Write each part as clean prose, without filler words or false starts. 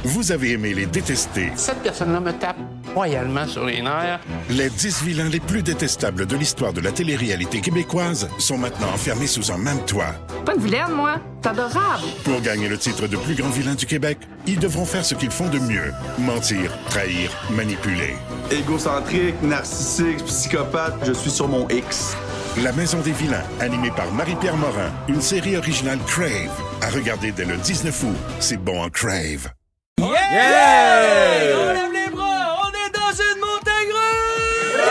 Vous avez aimé les détester. Cette personne-là me tape royalement sur les nerfs. Les 10 vilains les plus détestables de l'histoire de la télé-réalité québécoise sont maintenant enfermés sous un même toit. Pas une vilaine, moi. T'es adorable. Pour gagner le titre de plus grand vilain du Québec, ils devront faire ce qu'ils font de mieux. Mentir, trahir, manipuler. Égocentrique, narcissique, psychopathe, je suis sur mon X. La Maison des vilains, animée par Marie-Pierre Morin, une série originale Crave. À regarder dès le 19 août. C'est bon en Crave. Yeah! On lève les bras, on est dans une montagne russe!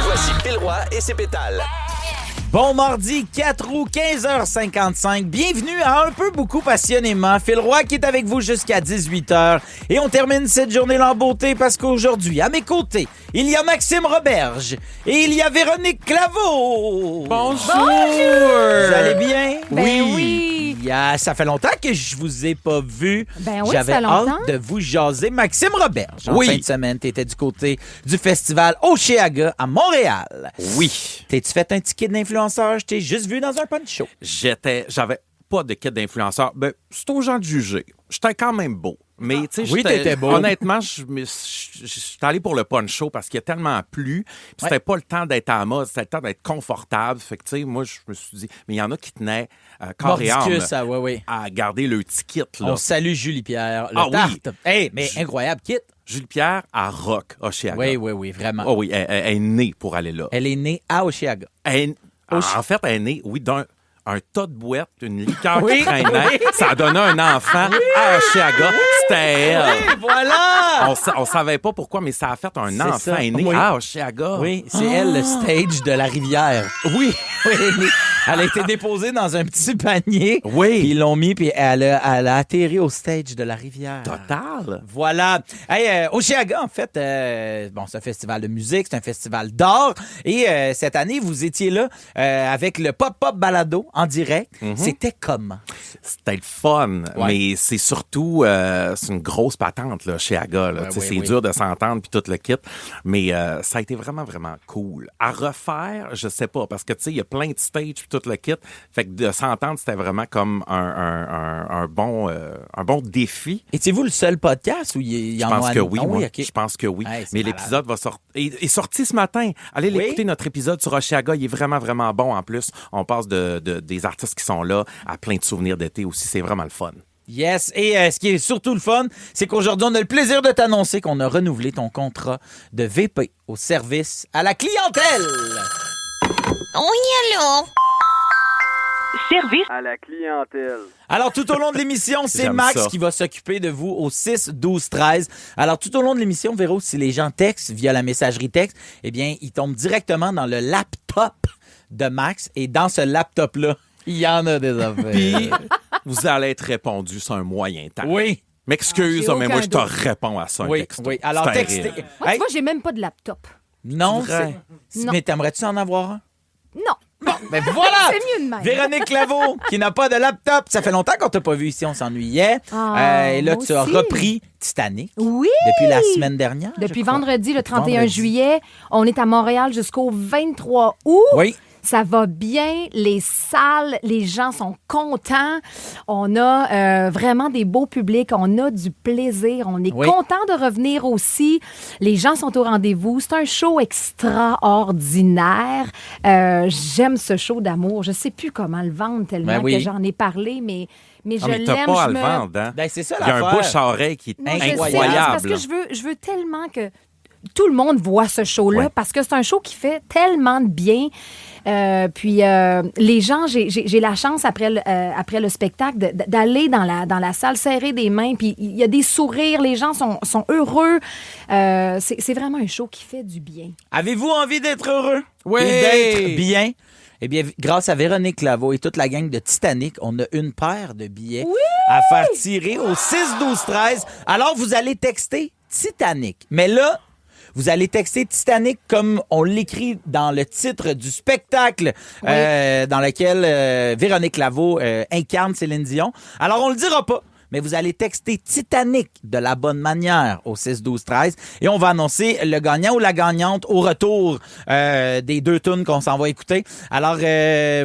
Voici Phil Roy et ses pétales. Bon mardi 4 août, 15h55. Bienvenue à Un peu beaucoup passionnément. Phil Roy qui est avec vous jusqu'à 18h. Et on termine cette journée-là en beauté parce qu'aujourd'hui, à mes côtés, il y a Maxime Roberge et il y a Véronique Claveau. Bonjour! Vous allez bien? Ben oui. Ça fait longtemps que je vous ai pas vu. Ben oui, J'avais ça fait longtemps. hâte de vous jaser. Maxime Roberge, en Oui. fin de semaine, t'étais du côté du festival Oceaga à Montréal. Oui. T'es-tu fait un ticket d'influenceur? Je t'ai juste vu dans un punch show. J'avais pas de kit d'influenceur. Ben, c'est aux gens de juger. J'étais quand même beau. Mais, tu sais, Oui, t'étais beau. Honnêtement, je suis allé pour le punch show parce qu'il a tellement plu. Puis c'était pas le temps d'être à la mode, c'était le temps d'être confortable. Fait que, tu sais, moi, je me suis dit, mais il y en a qui tenaient corps et âme Mordicus, ça, oui. à garder le ticket, là. On salue Julie Pierre, le Ah oui. tarte. Hey, mais incroyable kit. Julie Pierre à Rock, Oceaga. Oui, vraiment. Oh oui, elle est née pour aller là. Elle est née à Oceaga. En fait, elle est née, oui, d'un tas de boîtes, une liqueur Oui, qui traînait. Ça a donné un enfant à Oceaga. C'était elle. Oui, voilà! On savait pas pourquoi, mais ça a fait un C'est enfant ça. né Oui. à Oceaga. Oui, c'est elle, le stage de la rivière. Oui. Oui, elle a été déposée dans un petit panier. Oui. Puis ils l'ont mis, puis elle a atterri au stage de la rivière. Total. Voilà. Hey, Oceaga, en fait, c'est un festival de musique, c'est un festival d'art. Et cette année, vous étiez là avec le Pop-Pop Balado en direct. C'était comment? C'était le fun, Ouais. mais c'est surtout c'est une grosse patente là, chez Aga. Là. Ouais, Tu sais, oui, c'est oui. dur de s'entendre puis tout le kit, mais ça a été vraiment, vraiment cool. À refaire, je sais pas, parce que tu sais, il y a plein de stages puis tout le kit. Fait que de s'entendre, c'était vraiment comme un bon défi. Étiez-vous le seul podcast où il y Je en a pense que oui, Ah moi. OK. Je pense que oui. Hey, c'est Mais malade. l'épisode va sortir. Est sorti ce matin. Allez Oui? l'écouter, notre épisode sur Oceaga. Il est vraiment, vraiment bon en plus. On passe des artistes qui sont là à plein de souvenirs d'été aussi. C'est vraiment le fun. Yes. Et ce qui est surtout le fun, c'est qu'aujourd'hui, on a le plaisir de t'annoncer qu'on a renouvelé ton contrat de VP au service à la clientèle. Oui, allô? Service À la clientèle. Alors, tout au long de l'émission, c'est J'aime Max ça. qui va s'occuper de vous au 6 12 13. Alors, tout au long de l'émission, Véro, si les gens textent via la messagerie texte, eh bien, ils tombent directement dans le laptop de Max. Et dans ce laptop-là, il y en a des affaires. Puis, vous allez être répondu sur un moyen temps. Oui. M'excuse, j'ai mais aucun moi, je te doute. réponds à ça, un Oui, texto. oui. Alors, C'est textez. terrible. Moi, Hey, tu vois, j'ai même pas de laptop. non, C'est vrai. Non. Mais t'aimerais-tu en avoir un? Non. Ben voilà! C'est mieux de même. Véronique Claveau, qui n'a pas de laptop. Ça fait longtemps qu'on t'a pas vu ici, on s'ennuyait. Et là, moi tu as aussi. repris Titanic Oui. depuis la semaine dernière. Depuis je crois. vendredi, le 31 vendredi. juillet, on est à Montréal jusqu'au 23 août. Oui. Ça va bien, les salles, les gens sont contents. On a vraiment des beaux publics, on a du plaisir, on est Oui. content de revenir aussi. Les gens sont au rendez-vous. C'est un show extraordinaire. J'aime ce show d'amour. Je sais plus comment le vendre tellement Ben oui. que j'en ai parlé, mais je Ah, mais t'as l'aime. pas à je le me- vendre, hein? Ben, c'est ça Il y a un l'affaire. bouche-à-oreille qui est Non, je sais, incroyable. c'est parce que je veux tellement que tout le monde voit ce show-là Ouais. parce que c'est un show qui fait tellement de bien. Puis les gens, j'ai la chance après le spectacle d'aller dans la salle, serrer des mains, puis il y a des sourires, les gens sont heureux. C'est vraiment un show qui fait du bien. Avez-vous envie d'être heureux? Oui. Et d'être bien? Eh bien, grâce à Véronique Claveau et toute la gang de Titanic, on a une paire de billets à faire tirer au 6 12 13. Alors, vous allez texter Titanic. Mais là, vous allez texter Titanic comme on l'écrit dans le titre du spectacle dans lequel Véronique Laveau incarne Céline Dion. Alors, on le dira pas. mais vous allez texter Titanic de la bonne manière au 6-12-13 et on va annoncer le gagnant ou la gagnante au retour des 2 tunes qu'on s'en va écouter. Alors,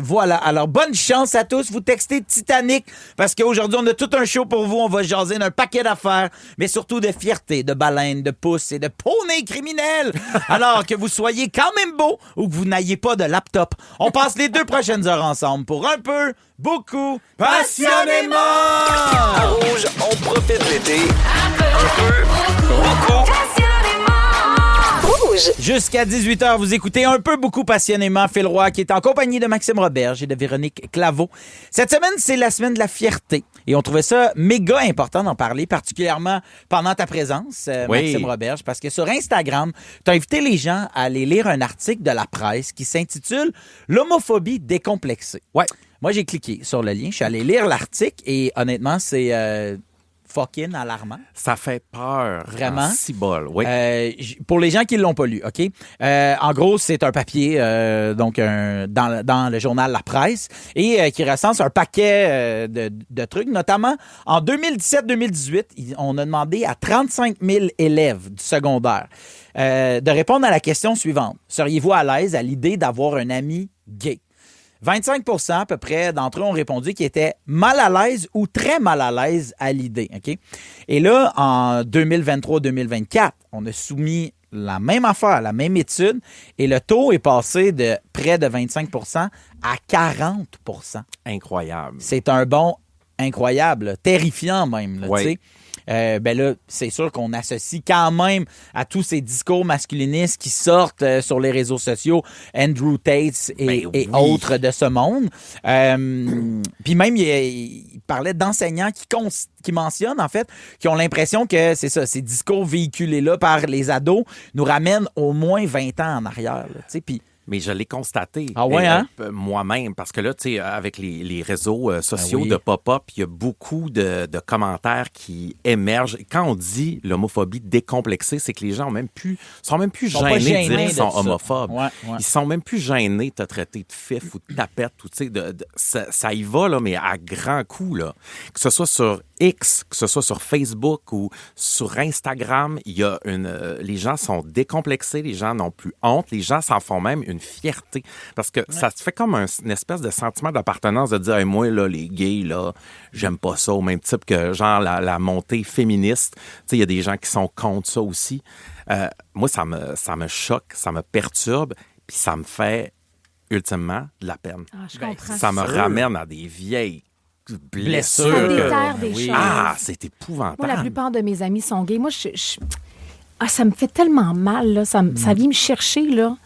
voilà. Alors, bonne chance à tous. Vous textez Titanic parce qu'aujourd'hui, on a tout un show pour vous. On va jaser d'un paquet d'affaires, mais surtout de fierté, de baleines, de pouces et de poneys criminels. Alors, que vous soyez quand même beau ou que vous n'ayez pas de laptop. On passe les 2 prochaines heures ensemble pour un peu, beaucoup, passionnément! À Rouge, on profite de l'été. Un peu, beaucoup. Rouge. Jusqu'à 18h, vous écoutez un peu, beaucoup, passionnément Phil Roy qui est en compagnie de Maxime Roberge et de Véronique Claveau. Cette semaine, c'est la semaine de la fierté et on trouvait ça méga important d'en parler, particulièrement pendant ta présence, Maxime Roberge, parce que sur Instagram, tu as invité les gens à aller lire un article de la presse qui s'intitule « L'homophobie décomplexée ». Ouais. Moi, j'ai cliqué sur le lien, je suis allé lire l'article et honnêtement, c'est... fucking alarmant. Ça fait peur. Vraiment. Cibole, oui. Pour les gens qui ne l'ont pas lu, OK? En gros, c'est un papier dans le journal La Presse et qui recense un paquet de trucs, notamment en 2017-2018, on a demandé à 35 000 élèves du secondaire de répondre à la question suivante. Seriez-vous à l'aise à l'idée d'avoir un ami gay? 25% à peu près d'entre eux ont répondu qu'ils étaient mal à l'aise ou très mal à l'aise à l'idée. OK? Et là, en 2023-2024, on a soumis la même affaire, la même étude, et le taux est passé de près de 25% à 40%. Incroyable. C'est un bond incroyable, là, terrifiant même. Là, oui. Ben là, c'est sûr qu'on associe quand même à tous ces discours masculinistes qui sortent sur les réseaux sociaux, Andrew Tate et autres de ce monde. Puis même, il parlait d'enseignants qui mentionnent, en fait, qui ont l'impression que, c'est ça, ces discours véhiculés-là par les ados nous ramènent au moins 20 ans en arrière. Tu sais, puis... Mais je l'ai constaté moi-même, parce que là, tu sais, avec les réseaux sociaux de pop-up, il y a beaucoup de commentaires qui émergent. Quand on dit l'homophobie décomplexée, c'est que les gens sont même plus gênés de dire qu'ils sont homophobes. Ouais. Ils sont même plus gênés de te traiter de fif ou de tapette. Ou, ça y va, là, mais à grands coups. Là. Que ce soit sur X, que ce soit sur Facebook ou sur Instagram, il y a les gens sont décomplexés, les gens n'ont plus honte, les gens s'en font même une fierté. Parce que ça se fait comme une espèce de sentiment d'appartenance de dire hey, moi, là, les gays, là, j'aime pas ça, au même type que genre la montée féministe. Tu sais, il y a des gens qui sont contre ça aussi. Moi, ça me choque, ça me perturbe, puis ça me fait ultimement de la peine. Ah, je comprends. Ça me ramène à des vieilles blessures. Ça déterre des choses. Ah, c'est épouvantable. Moi, la plupart de mes amis sont gays. Moi, ça me fait tellement mal, là. Ça vient me chercher, là.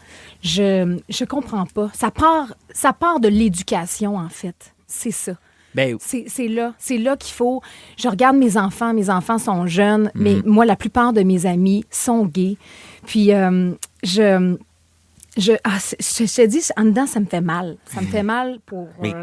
Je comprends pas. Ça part de l'éducation, en fait. C'est ça. Ben, c'est là qu'il faut... Je regarde mes enfants sont jeunes, mais moi, la plupart de mes amis sont gays. Puis, je te dis, en dedans, ça me fait mal. Ça me fait mal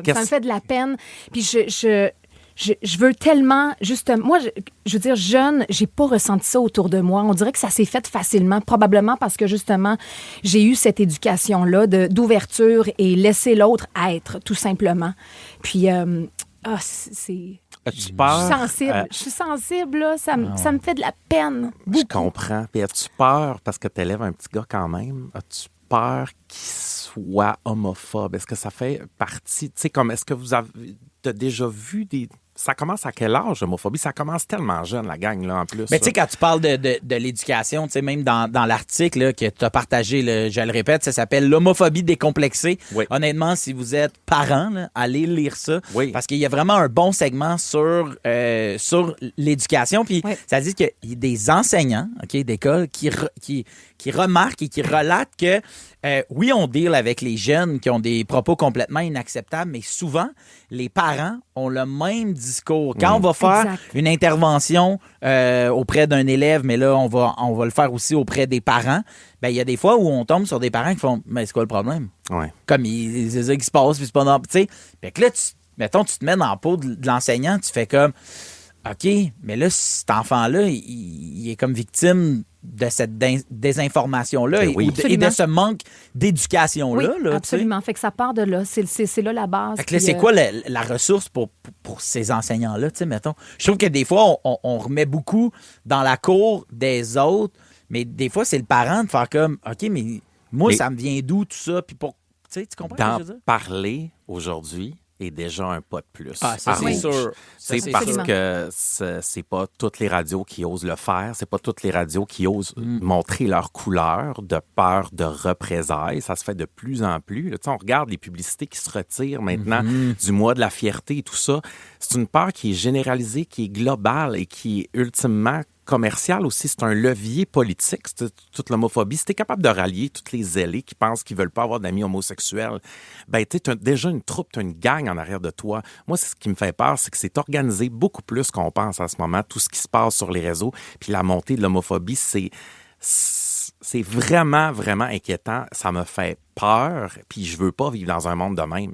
ça me fait de la peine. Puis je veux tellement, justement... Moi, je veux dire, jeune, j'ai pas ressenti ça autour de moi. On dirait que ça s'est fait facilement, probablement parce que, justement, j'ai eu cette éducation-là d'ouverture et laisser l'autre être, tout simplement. Puis, c'est... As-tu peur? Je suis sensible, là. Ça me fait de la peine. Je comprends. Puis as-tu peur parce que tu élèves un petit gars quand même? As-tu peur qu'il soit homophobe? Est-ce que ça fait partie... Tu sais, comme est-ce que t'as déjà vu des... Ça commence à quel âge, l'homophobie? Ça commence tellement jeune, la gang, là, en plus. Mais tu sais, quand tu parles de l'éducation, tu sais, même dans l'article là, que tu as partagé, là, je le répète, ça s'appelle « L'homophobie décomplexée ». Oui. Honnêtement, si vous êtes parent, là, allez lire ça. Oui. Parce qu'il y a vraiment un bon segment sur l'éducation. Puis ça dit qu'il y a des enseignants, OK, d'école qui remarquent et qui relatent que oui, on deal avec les jeunes qui ont des propos complètement inacceptables, mais souvent, les parents ont le même discours. Quand on va faire une intervention auprès d'un élève, mais là, on va le faire aussi auprès des parents, ben il y a des fois où on tombe sur des parents qui font « Mais c'est quoi le problème? » Comme c'est ça qui se passe, puis c'est pas normal. Tu sais, fait que là, tu te mets dans la peau de l'enseignant, tu fais comme « OK, mais là, cet enfant-là, il est comme victime de cette désinformation-là Ben oui. et de ce manque d'éducation-là. Oui, là, tu sais. absolument. Fait que ça part de là. C'est là la base. Fait que là, Puis, c'est quoi la ressource pour ces enseignants-là, tu sais, mettons? Je trouve que des fois, on remet beaucoup dans la cour des autres, mais des fois, c'est le parent de faire comme, OK, mais moi, ça me vient d'où tout ça? Puis pour, tu sais, tu comprends ce que D'en je veux dire? parler aujourd'hui est déjà un pas de plus. Ah, ça, c'est Rouge. sûr. C'est c'est parce sûr. que c'est pas toutes les radios qui osent le faire. C'est pas toutes les radios qui osent montrer leur couleur de peur de représailles. Ça se fait de plus en plus. Là, tu sais, on regarde les publicités qui se retirent maintenant du mois de la fierté et tout ça. C'est une peur qui est généralisée, qui est globale et qui est ultimement commercial aussi, c'est un levier politique, c'est toute l'homophobie. Si t'es capable de rallier toutes les zélés qui pensent qu'ils veulent pas avoir d'amis homosexuels, ben t'as déjà une troupe, t'as une gang en arrière de toi. Moi, c'est ce qui me fait peur, c'est que c'est organisé beaucoup plus qu'on pense en ce moment, tout ce qui se passe sur les réseaux, puis la montée de l'homophobie, c'est vraiment, vraiment inquiétant. Ça me fait peur, puis je veux pas vivre dans un monde de même.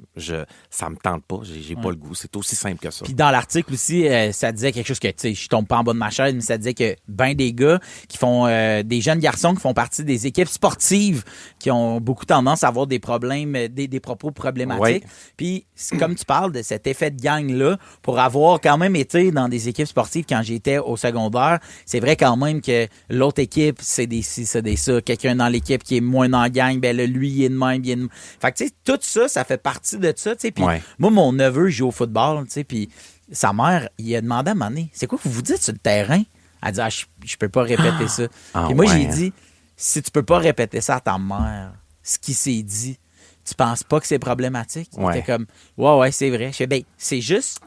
Ça me tente pas, j'ai pas le goût. C'est aussi simple que ça. Puis dans l'article aussi, ça disait quelque chose que, tu sais, je tombe pas en bas de ma chaise, mais ça disait que ben des gars qui font, des jeunes garçons qui font partie des équipes sportives qui ont beaucoup tendance à avoir des problèmes, des propos problématiques. Oui. Puis comme tu parles de cet effet de gang-là, pour avoir quand même été dans des équipes sportives quand j'étais au secondaire, c'est vrai quand même que l'autre équipe, c'est des ci, c'est des ça. Quelqu'un dans l'équipe qui est moins dans la gang, ben là, lui, il est de même, il est de même. Fait que, tu sais, tout ça, ça fait partie de ça, tu sais. Puis moi, mon neveu joue au football, tu sais, puis sa mère, il a demandé à un moment donné, c'est quoi que vous dites sur le terrain? Elle dit, je peux pas répéter ça. Puis moi, j'ai dit, si tu peux pas répéter ça à ta mère, ce qui s'est dit, tu penses pas que c'est problématique? Il était comme, ouais, c'est vrai. Je fais, ben, c'est juste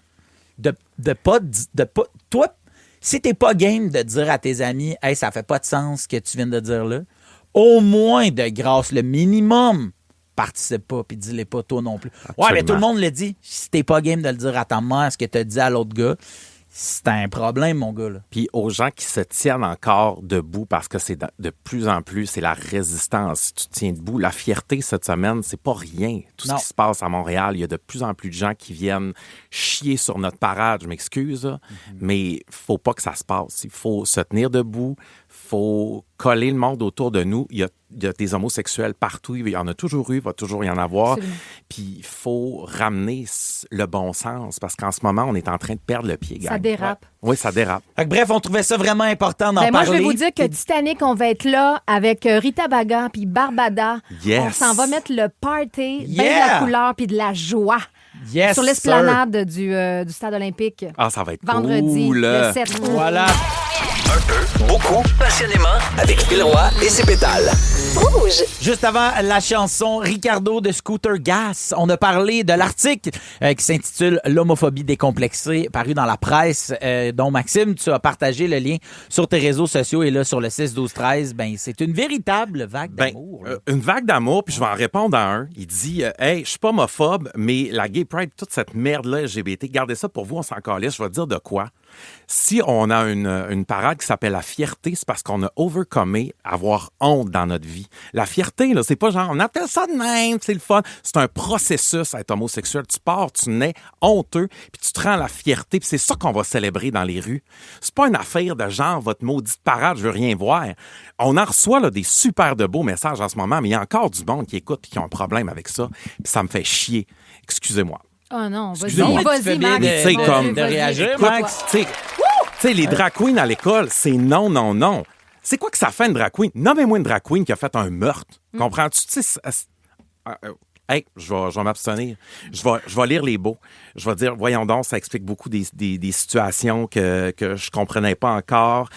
de pas... Toi, si t'es pas game de dire à tes amis, hey, ça fait pas de sens ce que tu viens de dire là, au moins de grâce, le minimum, participe pas, puis dis-les pas toi non plus. Absolument. Ouais, mais tout le monde le dit. Si t'es pas game de le dire à ta mère, ce que t'as dit à l'autre gars, c'est un problème, mon gars. Là. Puis aux gens qui se tiennent encore debout, parce que c'est de plus en plus, c'est la résistance. Si tu te tiens debout, la fierté cette semaine, c'est pas rien. Tout ce qui se passe à Montréal, il y a de plus en plus de gens qui viennent chier sur notre parade. Je m'excuse, là, mais faut pas que ça se passe. Il faut se tenir debout, faut coller le monde autour de nous. Il y a des homosexuels partout. Il y en a toujours eu, il va toujours y en avoir. Absolument. Puis il faut ramener le bon sens, parce qu'en ce moment, on est en train de perdre le pied, gang. Ça dérape. Oui, ça dérape. Fait que, bref, on trouvait ça vraiment important d'en Ben, moi, parler. je vais vous dire que Titanic, on va être là avec Rita Baga puis Barbada. Yes. On s'en va mettre le party, ben de Yeah. la couleur puis de la joie Yes, sur l'esplanade du Stade olympique. Ah, ça va être Vendredi, cool. le 7. Voilà. Un peu, beaucoup, passionnément, avec Phil Roy et ses pétales. Rouge. Juste avant la chanson Ricardo de Scooter Gas, on a parlé de l'article qui s'intitule L'homophobie décomplexée, paru dans la presse, dont Maxime, tu as partagé le lien sur tes réseaux sociaux et là sur le 6-12-13, ben c'est une véritable vague d'amour. là. Une vague d'amour, puis je vais en répondre à un. Il dit hey, je suis pas homophobe, mais la gay pride, toute cette merde-là, LGBT, gardez ça pour vous, on s'en calisse. Je vais te dire de quoi. Si on a une parade qui s'appelle la fierté, c'est parce qu'on a overcomé avoir honte dans notre vie. La fierté, là, c'est pas genre, on appelle ça de même, c'est le fun. C'est un processus à être homosexuel. Tu pars, tu nais honteux, puis tu te rends à la fierté, puis c'est ça qu'on va célébrer dans les rues. C'est pas une affaire de genre, votre maudite parade, je veux rien voir. On en reçoit là, des super de beaux messages en ce moment, mais il y a encore du monde qui écoute et qui ont un problème avec ça, puis ça me fait chier. Excusez-moi. Oh non, vas-y, Excusez-moi, tu fais vas-y, bien Max. tu sais, Vas-y, comme de vas-y. réagir, Écoute, Max. tu sais, les drag queens à l'école, c'est non, non, non. C'est quoi que ça fait une drag queen? Nommez-moi une drag queen qui a fait un meurtre. Comprends-tu? Tu sais, hey, je vais m'abstenir. Je vais lire les beaux. Je vais dire, voyons donc, ça explique beaucoup des situations que je comprenais pas encore.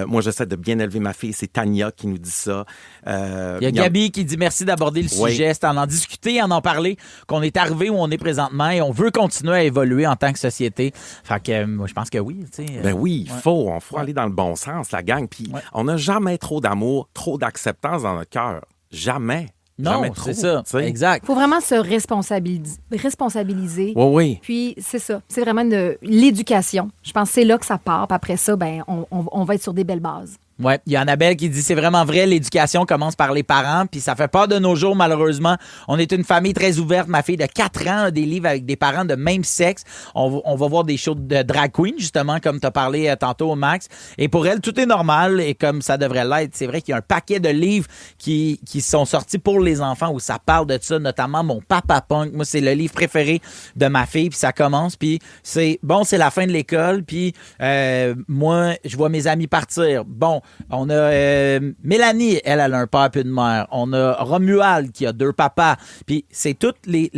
Moi, j'essaie de bien élever ma fille. C'est Tania qui nous dit ça. Il y a Gabi qui dit merci d'aborder le Oui. sujet. C'est en discuter, en parler, qu'on est arrivé où on est présentement et on veut continuer à évoluer en tant que société. Fait que moi, je pense que oui. Tu sais, Ben oui, il faut. On faut aller dans le bon sens, la gang. Puis on n'a jamais trop d'amour, trop d'acceptance dans notre cœur. Jamais. non, Jamais trop, c'est ça. tu sais. Exact. Il faut vraiment se responsabiliser. Oui, oui. Puis, c'est ça. C'est vraiment l'éducation. Je pense que c'est là que ça part. Puis après ça, ben, on va être sur des belles bases. Ouais, il y a Annabelle qui dit c'est vraiment vrai, l'éducation commence par les parents, puis ça fait peur de nos jours malheureusement. On est une famille très ouverte. Ma fille de 4 ans a des livres avec des parents de même sexe. On va voir des shows de drag queen justement comme tu as parlé tantôt Max. Et pour elle, tout est normal et comme ça devrait l'être. C'est vrai qu'il y a un paquet de livres qui sont sortis pour les enfants où ça parle de ça, notamment Mon Papa Punk. Moi, c'est le livre préféré de ma fille, puis ça commence, puis c'est la fin de l'école, puis moi, je vois mes amis partir. Bon, on a Mélanie, elle a un père puis une mère. On a Romuald qui a 2 papas. Puis c'est toutes les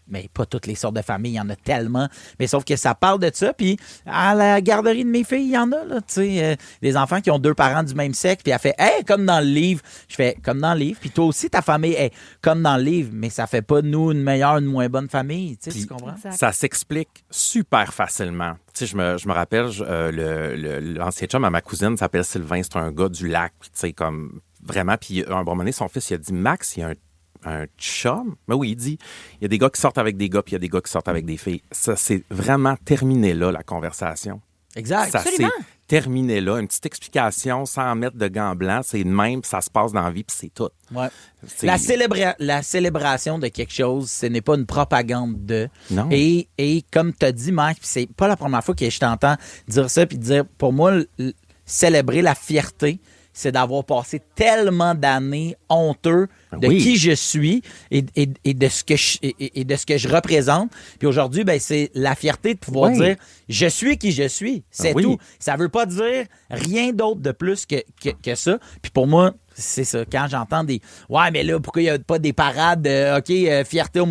mais pas toutes les sortes de familles, il y en a tellement. Mais sauf que ça parle de ça. Puis à la garderie de mes filles, il y en a, là, tu sais, des enfants qui ont 2 parents du même sexe. Puis elle fait, hey, comme dans le livre. Je fais, comme dans le livre. Puis toi aussi, ta famille est comme dans le livre. Mais ça fait pas de nous une meilleure, une moins bonne famille. Tu sais, tu comprends? Exact. Ça s'explique super facilement. Tu sais, je me rappelle, l'ancien chum à ma cousine s'appelle Sylvain, c'est un gars du lac, tu sais, comme vraiment. Puis à un bon moment donné, son fils, il a dit, Max, il y a un chum. Ben oui, il dit, il y a des gars qui sortent avec des gars, puis il y a des gars qui sortent avec des filles. Ça, c'est vraiment terminé là, la conversation. Exact. Ça Absolument. s'est terminé là. Une petite explication sans mettre de gants blancs, c'est de même, puis ça se passe dans la vie, puis c'est tout. Ouais. C'est- La célébration de quelque chose, ce n'est pas une propagande de. Non. Et comme tu as dit, Marc, puis c'est pas la première fois que je t'entends dire ça, puis dire, pour moi, célébrer la fierté, c'est d'avoir passé tellement d'années honteux de Oui. qui je suis et de ce que je représente. Puis aujourd'hui, ben, c'est la fierté de pouvoir Oui. dire je suis qui je suis. C'est Oui. tout. Ça veut pas dire rien d'autre de plus que ça. Puis pour moi, c'est ça. Quand j'entends des ouais, mais là, pourquoi il n'y a pas des parades fierté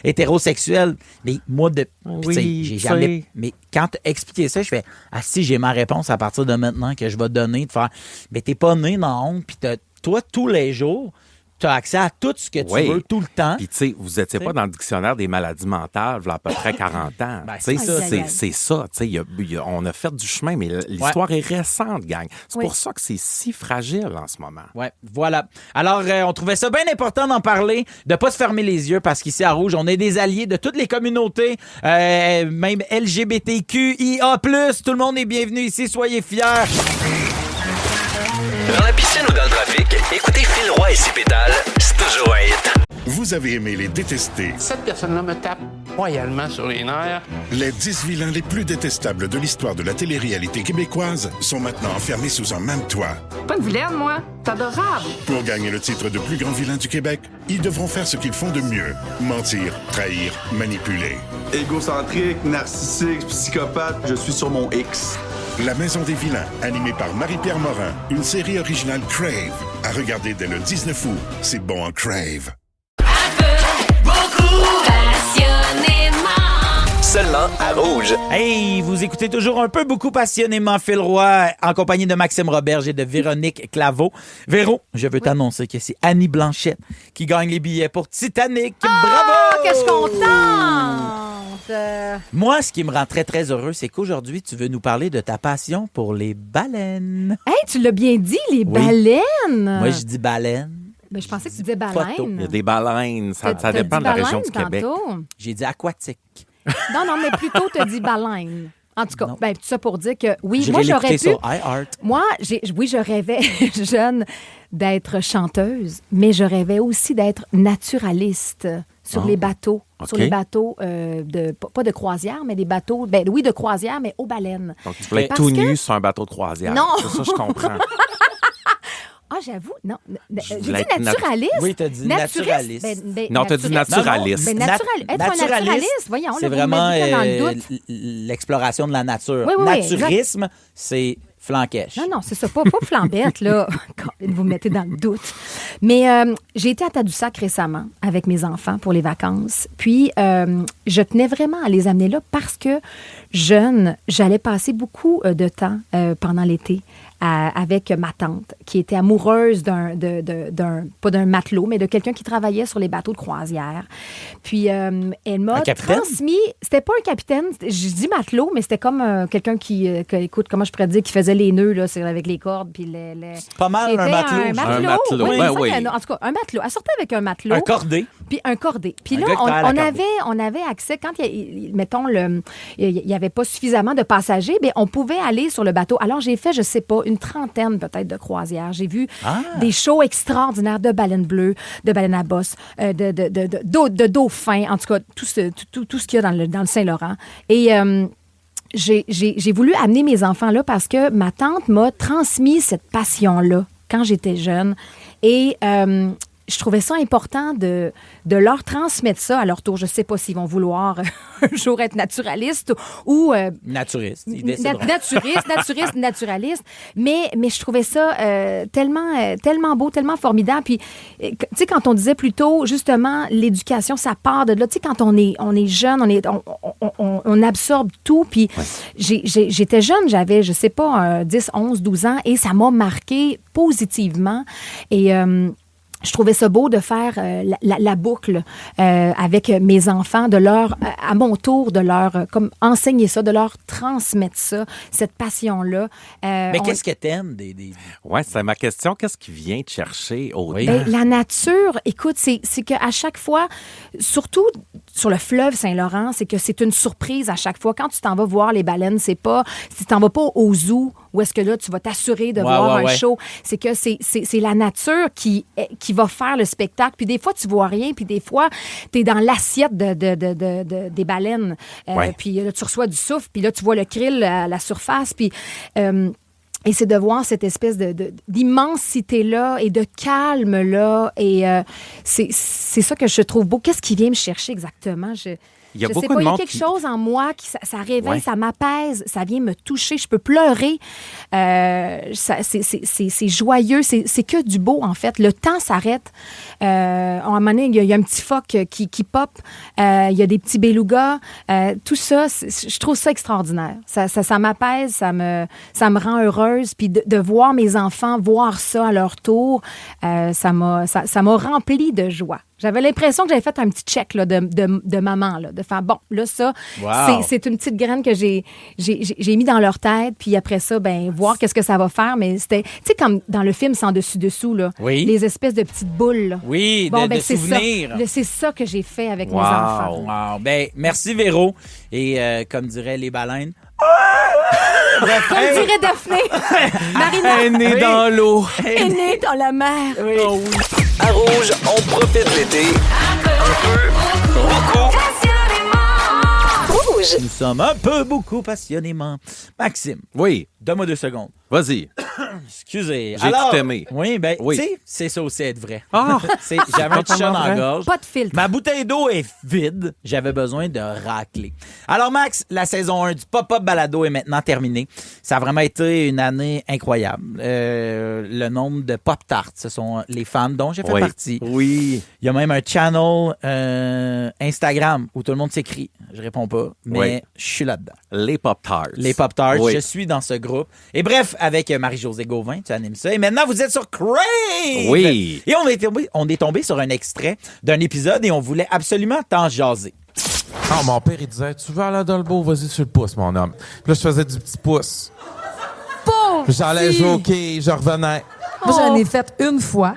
hétérosexuelle? Mais moi, puis, tu sais, Oui, j'ai tu jamais. sais. Mais quand tu as expliqué ça, je fais ah, si j'ai ma réponse à partir de maintenant que je vais donner, de faire mais t'es pas né dans la honte, puis toi, tous les jours, tu as accès à tout ce que tu Oui. veux tout le temps. Puis, tu sais, vous n'étiez pas dans le dictionnaire des maladies mentales, il y a à peu près 40 ans. Ben, Tu sais, c'est ça. c'est ça. Tu sais, on a fait du chemin, mais l'histoire est récente, gang. C'est Oui. pour ça que c'est si fragile en ce moment. Ouais, voilà. Alors, on trouvait ça bien important d'en parler, de pas se fermer les yeux parce qu'ici à Rouge, on est des alliés de toutes les communautés, même LGBTQIA+. Tout le monde est bienvenu ici, soyez fiers. Dans la piscine ou dans le trafic, écoutez Phil Roy et ses pétales, c'est toujours un hit. Vous avez aimé les détester, Cette personne-là me tape royalement sur les nerfs. les 10 vilains les plus détestables de l'histoire de la télé-réalité québécoise sont maintenant enfermés sous un même toit. Pas une vilaine, moi. T'es adorable. Pour gagner le titre de plus grand vilain du Québec, ils devront faire ce qu'ils font de mieux, mentir, trahir, manipuler. Égocentrique, narcissique, psychopathe, je suis sur mon X. La Maison des vilains, animée par Marie-Pierre Morin, une série originale Crave, à regarder dès le 19 août. C'est bon en Crave. Seulement à Rouge. Hey, vous écoutez toujours un peu beaucoup passionnément Phil Roy en compagnie de Maxime Roberge et de Véronique Claveau. Véro, je veux t'annoncer que c'est Annie Blanchette qui gagne les billets pour Titanic. Bravo! Que je suis contente! Moi, ce qui me rend très, très heureux, c'est qu'aujourd'hui, tu veux nous parler de ta passion pour les baleines. Hey, tu l'as bien dit, les baleines! Moi, je dis baleine. Ben, je pensais que tu disais Photo. baleine. Il y a des baleines, ça T'as dépend dit de la région baleine du Québec. tantôt? J'ai dit aquatique. Non, mais plutôt tu as dit baleine. En tout cas, Non. ben, tout ça pour dire que oui, J'irai moi, j'aurais l'écouter pu. sur iHeart. Moi, je rêvais, jeune, d'être chanteuse, mais je rêvais aussi d'être naturaliste sur les bateaux. OK. Sur les bateaux, pas de croisière, mais des bateaux, ben oui, de croisière, mais aux baleines. Donc, tu voulais être Parce tout que- nu sur un bateau de croisière. Non. C'est ça, je comprends. Ah, j'avoue, non. J'ai dit voulais être naturaliste. Oui, t'as dit naturaliste. Non, t'as dit naturaliste. Ben, être un naturaliste, voyons. C'est là, vous vraiment me mettez dans le doute. l'exploration de la nature. Oui, oui, oui, Naturisme, c'est flanquèche. Non, c'est ça, pas flambette, là. Quand vous me mettez dans le doute. Mais j'ai été à Tadoussac récemment avec mes enfants pour les vacances. Puis, je tenais vraiment à les amener là parce que, jeune, j'allais passer beaucoup de temps pendant l'été avec ma tante qui était amoureuse pas d'un matelot, mais de quelqu'un qui travaillait sur les bateaux de croisière. Puis elle m'a Un capitaine? transmis... C'était pas un capitaine, je dis matelot, mais c'était comme quelqu'un écoute, comment je pourrais dire, qui faisait les nœuds là, avec les cordes. Puis Pas mal, C'était un matelot. Un matelot. Un matelot, Oui, ben il me semble oui. que- en tout cas, un matelot. Elle sortait avec un matelot. Un cordé. Puis un cordé. Puis Un là, gars qui travaille à la cordée. on avait accès, quand mettons, il n'y avait pas suffisamment de passagers, bien, on pouvait aller sur le bateau. Alors, j'ai fait, je sais pas, une trentaine peut-être de croisières. J'ai vu des shows extraordinaires de baleines bleues, de baleines à bosse, de dauphins, en tout cas, tout ce qu'il y a dans le Saint-Laurent. Et... j'ai voulu amener mes enfants là parce que ma tante m'a transmis cette passion-là quand j'étais jeune. Et je trouvais ça important de leur transmettre ça à leur tour. Je ne sais pas s'ils vont vouloir un jour être naturalistes ou... Naturiste. Ils décideront. naturaliste. Mais je trouvais ça tellement beau, tellement formidable. Puis, tu sais, quand on disait plus tôt, justement, l'éducation, ça part de là. Tu sais, quand on est jeune, on absorbe tout. Puis, j'étais jeune, j'avais, je sais pas, 10, 11, 12 ans, et ça m'a marqué positivement. Et... je trouvais ça beau de faire la boucle avec mes enfants, de leur, à mon tour, de leur comme enseigner ça, de leur transmettre ça, cette passion-là. Mais qu'est-ce que t'aimes Ouais, c'est ma question. Qu'est-ce qui vient te chercher autant? Ben, la nature, écoute, c'est qu'à chaque fois, surtout sur le fleuve Saint-Laurent, c'est que c'est une surprise à chaque fois. Quand tu t'en vas voir les baleines, si tu t'en vas pas au zoo, où est-ce que là, tu vas t'assurer de voir un show. C'est que c'est la nature qui va faire le spectacle. Puis des fois, tu vois rien. Puis des fois, tu es dans l'assiette des baleines. Puis là, tu reçois du souffle. Puis là, tu vois le krill à la surface. Puis... et c'est de voir cette espèce d'immensité-là et de calme-là. Et c'est ça que je trouve beau. Qu'est-ce qui vient me chercher exactement? Il y a je beaucoup sais pas, de il y a monde quelque qui- chose en moi qui ça réveille, Ouais. ça m'apaise, ça vient me toucher, je peux pleurer. C'est joyeux, c'est que du beau, en fait. Le temps s'arrête. À un moment donné, il y a un petit phoque qui pop, il y a des petits belugas. Tout ça, je trouve ça extraordinaire. Ça m'apaise, ça me rend heureuse. Puis de voir mes enfants voir ça à leur tour, ça m'a rempli de joie. J'avais l'impression que j'avais fait un petit check là, de maman, là, de faire, bon, là, ça, Wow. c'est une petite graine que j'ai mis dans leur tête, puis après ça, ben voir qu'est-ce que ça va faire. Mais c'était, tu sais, comme dans le film Sans dessus-dessous, là, Oui. les espèces de petites boules. Là. Oui, Bon, de ben, c'est souvenirs. ça. C'est ça que j'ai fait avec mes Wow. enfants. Wow. Ben, merci, Véro. Et comme diraient les baleines... Bref, Comme dirait Daphné, Marina Un nez dans l'eau. est née dans la mer. À Rouge, on profite de l'été. Un peu, beaucoup. Rouge. Nous sommes un peu, beaucoup, passionnément. Maxime, Oui, donne-moi 2 secondes. vas-y. Excusez. J'ai tout aimé. Oui, ben, Oui. tu sais, c'est ça aussi être vrai. Ah! J'avais un petit chat dans la gorge. Pas de filtre. Ma bouteille d'eau est vide. J'avais besoin de racler. Alors, Max, la saison 1 du Pop-Up Balado est maintenant terminée. Ça a vraiment été une année incroyable. Le nombre de Pop-Tarts, ce sont les fans dont j'ai fait Oui. partie. Oui. Il y a même un channel Instagram où tout le monde s'écrit. Je réponds pas, mais Oui. je suis là-dedans. Les Pop-Tarts. Les Pop-Tarts, Oui. je suis dans ce groupe. Et bref, avec Marie-Josée Gauvin, tu animes ça. Et maintenant, vous êtes sur Crave! Oui. Et on est tombé sur un extrait d'un épisode et on voulait absolument t'en jaser. Ah, mon père, il disait, tu veux aller dans le beau, vas-y sur le pouce, mon homme. Puis là, je faisais du petit pouce. Pauvre J'allais petit. jouer au quai, je revenais. Moi, j'en ai fait une fois.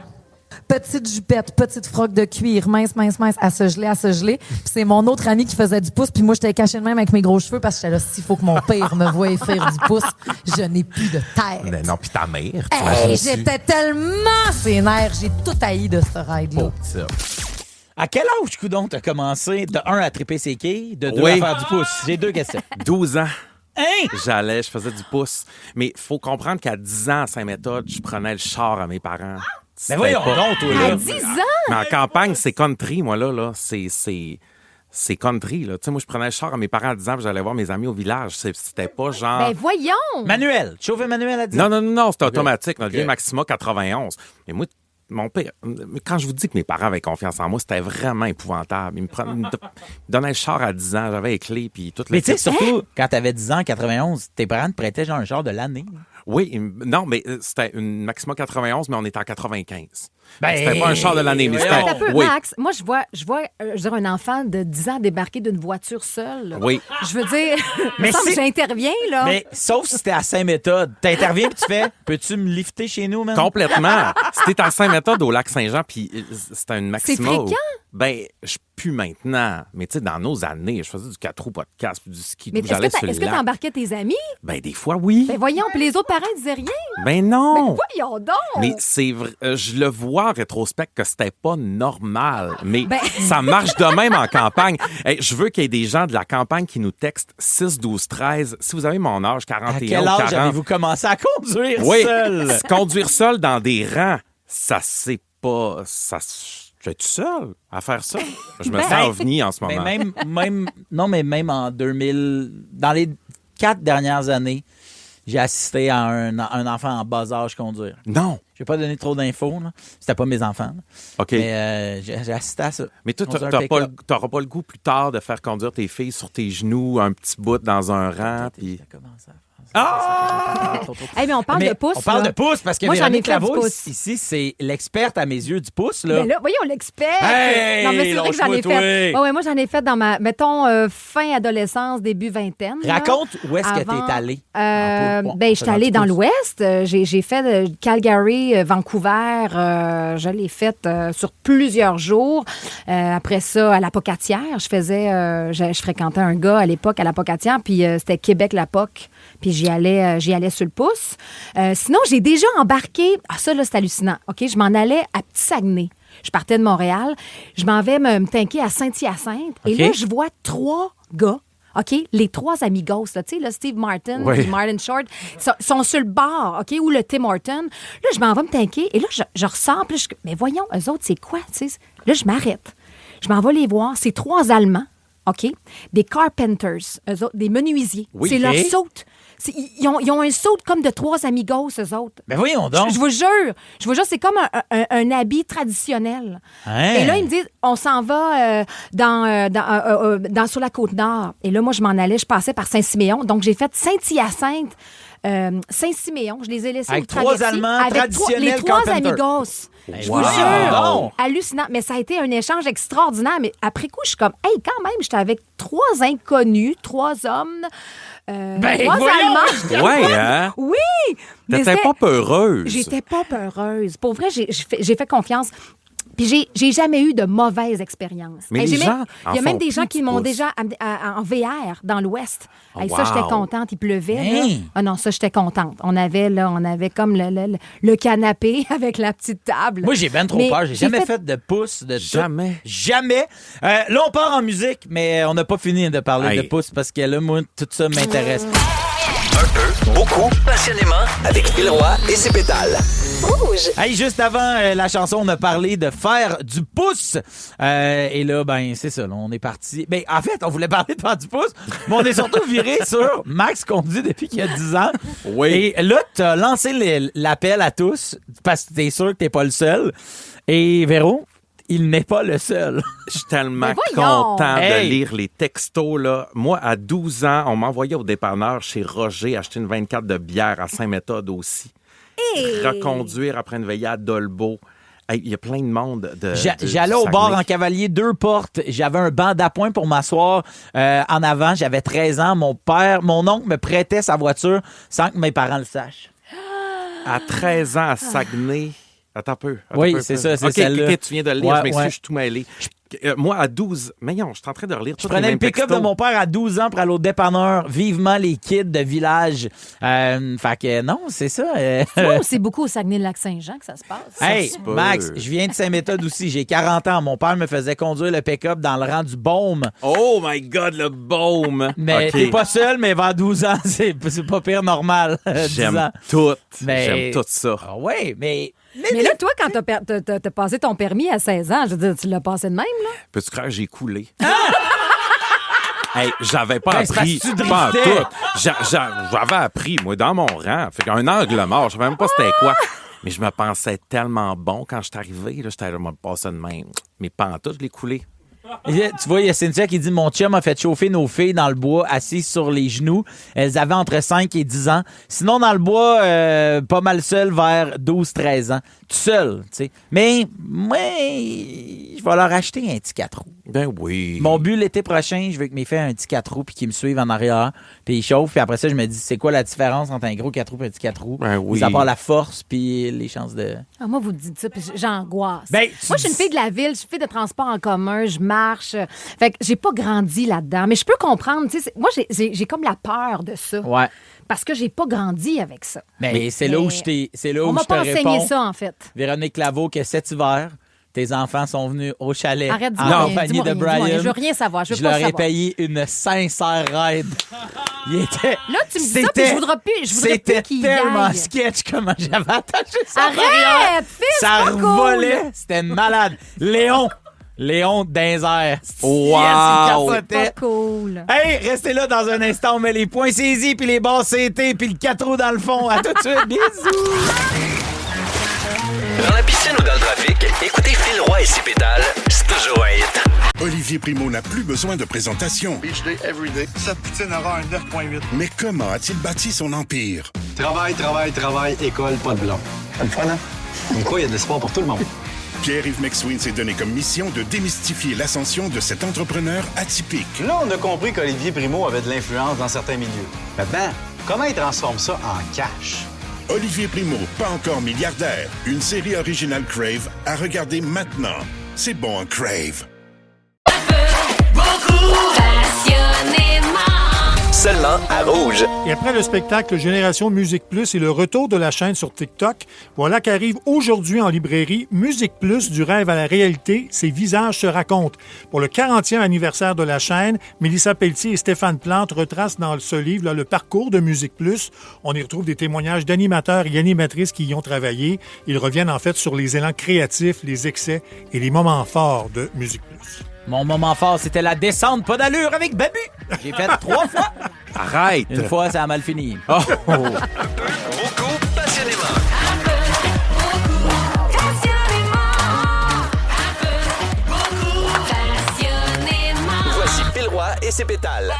Petite jupette, petite froc de cuir, mince, à se geler. Puis c'est mon autre ami qui faisait du pouce, puis moi, j'étais cachée de même avec mes gros cheveux parce que j'étais là, s'il faut que mon père me voie faire du pouce, je n'ai plus de tête. Mais non, puis ta mère, Hey, t'imagines-tu? j'étais tellement sénère, j'ai tout haï de ce ride-là. Oh, ça. À quel âge, coudon, t'as commencé de 1 à triper ses quilles, de 2 Oui. à faire du pouce? J'ai 2 questions. 12 ans. Hein? Je faisais du pouce. Mais il faut comprendre qu'à 10 ans, à Saint-Méthode, je prenais le char à mes parents. Ben voyons donc, toi, là. À 10 ans? Mais en campagne, c'est country, moi, là. C'est country, là. Tu sais, moi, je prenais le char à mes parents à 10 ans, puis j'allais voir mes amis au village. C'était pas genre... Ben voyons! Manuel, tu chauffais Manuel à 10 ans? Non, c'était automatique. Notre vieille Ok. Maxima 91. Mais moi, mon père, quand je vous dis que mes parents avaient confiance en moi, c'était vraiment épouvantable. Ils me donnaient le char à 10 ans, j'avais les clés, puis toute Mais tu sais, kit. surtout, quand t'avais 10 ans, en 91, tes parents te prêtaient genre un char de l'année. Oui, non, mais c'était une Maxima 91, mais on était en 95. C'était pas un char de l'année, mais c'était... Attends un peu, Oui. Max, moi, je vois je veux dire, un enfant de 10 ans débarquer d'une voiture seule. Oui. Je veux dire, Mais me semble que c'est- j'interviens, là. Mais sauf si t'es à Saint-Méthode. T'interviens et tu fais peux-tu me lifter chez nous, man? Complètement. C'était à Saint-Méthode au lac Saint-Jean, puis c'était une Maxima. C'est fréquent? Ben, je pue maintenant. Mais tu sais, dans nos années, je faisais du 4 roues, pas de casque, puis du ski. Mais puis j'allais sur le est-ce que lac. t'embarquais tes amis? Ben, des fois, oui. Ben voyons, puis les autres parents disaient rien. Ben non. Voyons donc! Mais c'est vrai, je le vois en rétrospect que c'était pas normal. Mais Ben- ça marche de même en campagne. Hey, je veux qu'il y ait des gens de la campagne qui nous textent 6, 12, 13. Si vous avez mon âge, 41 À quel ou âge 40. avez-vous commencé à conduire Oui. seul? Conduire seul dans des rangs, ça c'est pas... Je vais être seul à faire ça. Je me Ben- sens ovni en ce moment. Mais même en 2000, dans les 4 dernières années, j'ai assisté à un enfant en bas âge conduire. Non. Je vais pas donner trop d'infos, là. C'était pas mes enfants, là. OK. Mais j'ai assisté à ça. Mais toi, Conduire un t'auras pick-up. pas le goût plus tard de faire conduire tes filles sur tes genoux, un petit bout dans un rang. Puis... T'as commencé à faire ça. Hey, mais on parle Mais de pouce. on parle là. de pouce parce que Moi, j'en ai Véronique fait du Laveau, pouce. ici, c'est l'experte à mes yeux du pouce, là. Ben là, voyons, l'expert. Hey, non, mais c'est vrai que j'en ai lâche-moi, fait. toi. Ouais, moi, j'en ai fait dans ma, mettons, fin adolescence, début vingtaine. là. Raconte où est-ce que Avant, t'es allée. Ben, je suis allée dans l'Ouest. J'ai fait Calgary, Vancouver. Je l'ai fait sur plusieurs jours. Après ça, à l'Apocatière, je fréquentais un gars à l'époque à l'Apocatière, puis c'était Québec-Lapoc. Puis j'y allais sur le pouce. Sinon, j'ai déjà embarqué. Ah, ça, là, c'est hallucinant. OK, je m'en allais à Petit-Saguenay. Je partais de Montréal. Je m'en vais me tanker à Saint-Hyacinthe. Et OK. là, je vois 3 gars. OK? Les 3 amigos, là, tu sais, là, Steve Martin, Oui. puis Martin Short, sont sur le bar, OK? Ou le Tim Horton. Là, je m'en vais me tanker. Et là, je ressors. Puis là, mais voyons, eux autres, c'est quoi? Tu sais? Là, je m'arrête. Je m'en vais les voir. C'est 3 Allemands, OK? Des carpenters, eux autres, des menuisiers. Oui. C'est leur OK. saute. Ils ont un saut comme de 3 amigos, eux autres. Ben voyons donc. Je vous jure, c'est comme un habit traditionnel. Hein? Et là, ils me disent, on s'en va sur la Côte-Nord. Et là, moi, je m'en allais, je passais par Saint-Siméon. Donc, j'ai fait Saint-Hyacinthe, Saint-Siméon. Je les ai laissés Avec au 3 traversier. Allemands Avec traditionnels les 3 carpenters. amigos. Je vous wow. jure. Hallucinant. Mais ça a été un échange extraordinaire. Mais après coup, je suis comme, hey, quand même, j'étais avec 3 inconnus, 3 hommes. 3 voyons! Allemands. Ouais, hein? Oui! Mais T'étais c'était- pas peureuse. J'étais pas peureuse. Pour vrai, j'ai fait confiance. Puis j'ai jamais eu de mauvaise expérience. Mais Hey, les j'ai gens même- en il y a même font des gens plus qui du m'ont pouce. déjà en VR dans l'Ouest. Oh, Hey, ça, j'étais wow. contente. Il pleuvait. là. Hein? Ah non, ça, j'étais contente. On avait comme le canapé avec la petite table. Moi, j'ai ben trop Mais peur. J'ai jamais fait de pouce. Jamais. Jamais. Là, on part en musique, mais on n'a pas fini de parler Hey. de pouce parce que là, moi, tout ça m'intéresse. Un peu, beaucoup, passionnément, avec Phil Roy et ses pétales. Hey, juste avant la chanson, on a parlé de faire du pouce. Et là, ben, c'est ça. Là, on est parti. Ben, en fait, on voulait parler de faire du pouce, mais on est surtout viré sur Max conduit depuis qu'il y a 10 ans. Oui. Et là, tu as lancé l'appel à tous parce que tu es sûr que tu n'es pas le seul. Et Véro, il n'est pas le seul. Je suis tellement Mais voyons! content Hey! de lire les textos. Là. Moi, à 12 ans, on m'envoyait au dépanneur chez Roger acheter une 24 de bière à Saint-Méthode aussi. Reconduire après une veillée à Dolbeau. Hey, il y a plein de monde de. J'allais au bar en cavalier, 2 portes. J'avais un banc d'appoint pour m'asseoir en avant. J'avais 13 ans. Mon oncle me prêtait sa voiture sans que mes parents le sachent. À 13 ans, à Saguenay. Attends un peu. Oui, c'est ça, c'est OK, celle-là. OK, tu viens de le lire. Ouais, je m'excuse, ouais. je suis tout mêlé. Moi, à 12... Mais non, je suis en train de relire Je tous les prenais mêmes le pick-up textos. de mon père à 12 ans pour aller au dépanneur. Vivement les kids de village. Fait que non, c'est ça. Oh, c'est beaucoup au Saguenay-Lac-Saint-Jean que ça se passe. Hey, se peut. Max, je viens de Saint-Méthode aussi. J'ai 40 ans. Mon père me faisait conduire le pick-up dans le rang du Baume. Oh my God, le baume! Mais OK. t'es pas seul, mais vers 12 ans, c'est pas pire normal. 10 J'aime ans. tout. Mais- J'aime tout ça. Ah ouais, mais... Mais là, toi, quand t'as passé ton permis à 16 ans, je veux dire, tu l'as passé de même, là? Peux-tu croire que j'ai coulé? Hey, j'avais pas Ben, c'est appris. parce que tu Pas en driftais. tout. J'avais appris, moi, dans mon rang. Fait qu'un angle mort, je savais même pas c'était quoi. Mais je me pensais tellement bon quand je suis arrivé. Là, j'étais me passer de même. Mais pas en tout, je l'ai coulé. Tu vois, il y a Cynthia qui dit « Mon chum a fait chauffer nos filles dans le bois, assises sur les genoux. Elles avaient entre 5 et 10 ans. Sinon, dans le bois, pas mal seules vers 12-13 ans. tout seul, tu sais. Mais moi, je vais leur acheter un petit 4 roues. Ben oui. Mon but l'été prochain, je veux que mes filles aient un petit 4 roues puis qu'ils me suivent en arrière, puis ils chauffent. Puis après ça, je me dis, c'est quoi la différence entre un gros 4 roues et un petit 4 roues? Ben oui. Mis à part la force puis les chances de... Ah, moi, vous dites ça, puis j'angoisse. Ben, moi, je suis une fille de la ville, je suis une fille de transport en commun, je marche. Fait que j'ai pas grandi là-dedans. Mais je peux comprendre, tu sais, moi, j'ai comme la peur de ça. Ouais. Parce que j'ai pas grandi avec ça. Mais c'est là où je t'ai, c'est là On où m'a je te pas enseigné réponds, ça, en fait. Véronique Laveau, que cet hiver, tes enfants sont venus au chalet Arrête, en dis-moi rien, compagnie dis-moi de rien, dis-moi Brian. rien. Je veux rien savoir, je veux Je pas leur ai savoir. payé une sincère ride. Il était... Là, tu me dis ça, puis je voudrais plus C'était qu'il y tellement aille. sketch comment j'avais attaché ça. Arrête, Phil, c'est ça pas cool. revolait. C'était malade. Léon Dinzer. Wow. C'est pas cool. Hey, restez là dans un instant. On met les points saisis, puis les barres CT, puis le 4 roues dans le fond. À tout de suite. Bisous. Dans la piscine ou dans le trafic, écoutez Phil Roy et ses pétales, c'est toujours un hit. Olivier Primo n'a plus besoin de présentation. Beach day, everyday. Sa poutine aura un 9.8. Mais comment a-t-il bâti son empire? Travail, école, pas de blanc. C'est le fun, hein? Comme quoi, il y a de l'espoir pour tout le monde. Pierre-Yves McSween s'est donné comme mission de démystifier l'ascension de cet entrepreneur atypique. Là, on a compris qu'Olivier Primo avait de l'influence dans certains milieux. Maintenant, comment il transforme ça en cash? Olivier Primo, pas encore milliardaire. Une série originale Crave à regarder maintenant. C'est bon, Crave. Seulement à Rouge. Et après le spectacle Génération Musique Plus et le retour de la chaîne sur TikTok, voilà qu'arrive aujourd'hui en librairie Musique Plus du rêve à la réalité, ses visages se racontent. Pour le 40e anniversaire de la chaîne, Mélissa Pelletier et Stéphane Plante retracent dans ce livre là, le parcours de Musique Plus. On y retrouve des témoignages d'animateurs et animatrices qui y ont travaillé. Ils reviennent en fait sur les élans créatifs, les excès et les moments forts de Musique Plus. Mon moment fort, c'était la descente pas d'allure avec Babu. J'ai fait 3 fois. Arrête. Une fois, ça a mal fini. Un peu, beaucoup, passionnément. Voici Phil Roy et ses pétales.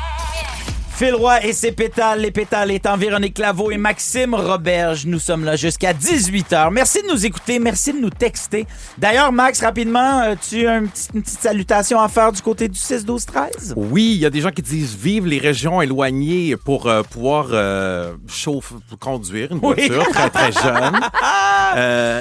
Phil Roy et ses pétales. Les pétales étant Véronique Laveau et Maxime Roberge. Nous sommes là jusqu'à 18h. Merci de nous écouter. Merci de nous texter. D'ailleurs, Max, rapidement, tu as une petite salutation à faire du côté du 6-12-13? Oui, il y a des gens qui disent vive les régions éloignées pour pouvoir conduire une voiture très, très jeune.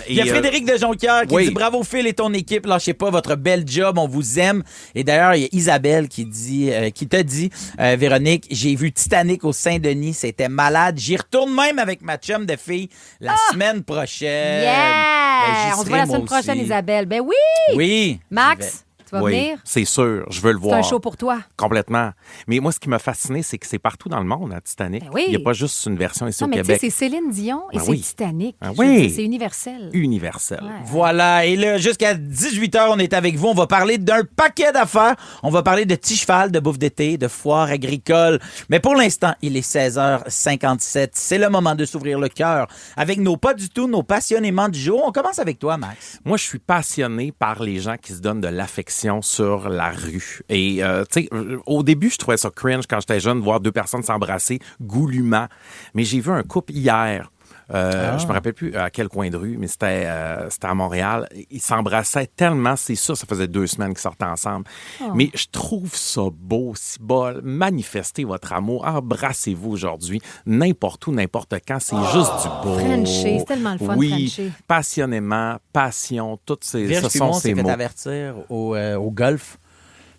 Il y a Frédéric de Jonquière qui dit bravo Phil et ton équipe. Lâchez pas votre bel job. On vous aime. Et d'ailleurs, il y a Isabelle qui te dit Véronique, j'ai vu Titanic au Saint-Denis, c'était malade. J'y retourne même avec ma chum de fille la semaine prochaine. Yeah! On se voit la semaine aussi. prochaine, Isabelle. Ben oui! Oui. Max, tu vas venir? C'est sûr, je veux le voir. C'est un show pour toi. Complètement. Mais moi, ce qui m'a fasciné, c'est que c'est partout dans le monde, à Titanic. Ben oui. Il n'y a pas juste une version ici Non, au mais tu sais, Québec. c'est Céline Dion et Ben c'est oui. Titanic. Ben Je veux oui. dire, c'est universel. Universel. Ouais. Voilà. Et là, jusqu'à 18h, on est avec vous. On va parler d'un paquet d'affaires. On va parler de petits cheval, de bouffe d'été, de foire agricole. Mais pour l'instant, il est 16h57. C'est le moment de s'ouvrir le cœur avec nos pas du tout, nos passionnément du jour. On commence avec toi, Max. Moi, je suis passionné par les gens qui se donnent de l'affection sur la rue. Et, tu sais, au début, je trouvais ça cringe quand j'étais jeune, voir deux personnes s'embrasser goulûment. Mais j'ai vu un couple hier. Je me rappelle plus à quel coin de rue, mais c'était à Montréal. Ils s'embrassaient tellement, c'est sûr, ça faisait 2 semaines qu'ils sortaient ensemble. Oh. Mais je trouve ça beau, si bol. Manifestez votre amour, embrassez-vous aujourd'hui, n'importe où, n'importe quand, c'est juste du beau. Frencher, c'est tellement le fun, oui, Frencher. passionnément, passion, toutes ces, Vierge ce sont Pimon ces s'est fait mots. avertir au golf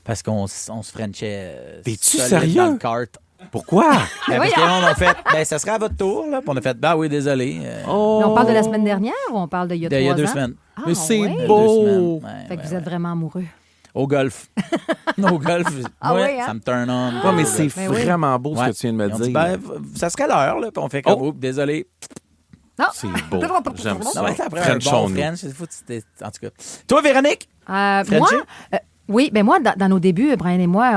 parce qu'on se frenchait. T'es-tu solide sérieux? dans le kart. Pourquoi? Parce que on a fait, ça serait à votre tour. Là. Puis on a fait, oui, désolé. Mais on parle de la semaine dernière ou on parle d'il y a 3 ans? Il y a 2 semaines. Ah, Mais c'est ouais? beau! Fait que vous êtes vraiment amoureux. Au golf. Au golf. Ah ouais, oui, hein? ça me turn on. Non, mais c'est Ben oui. vraiment beau ce Ouais. que tu viens de me Ils ont dire. dit, ça serait l'heure. Là. Puis on fait comme, oups, désolé. Non. C'est beau. J'aime ça. Non, mais après French un bon on nous. French, c'est fou, en tout cas. Toi, Véronique? Moi, Frenchie? oui, ben moi, dans nos débuts, Brian et moi,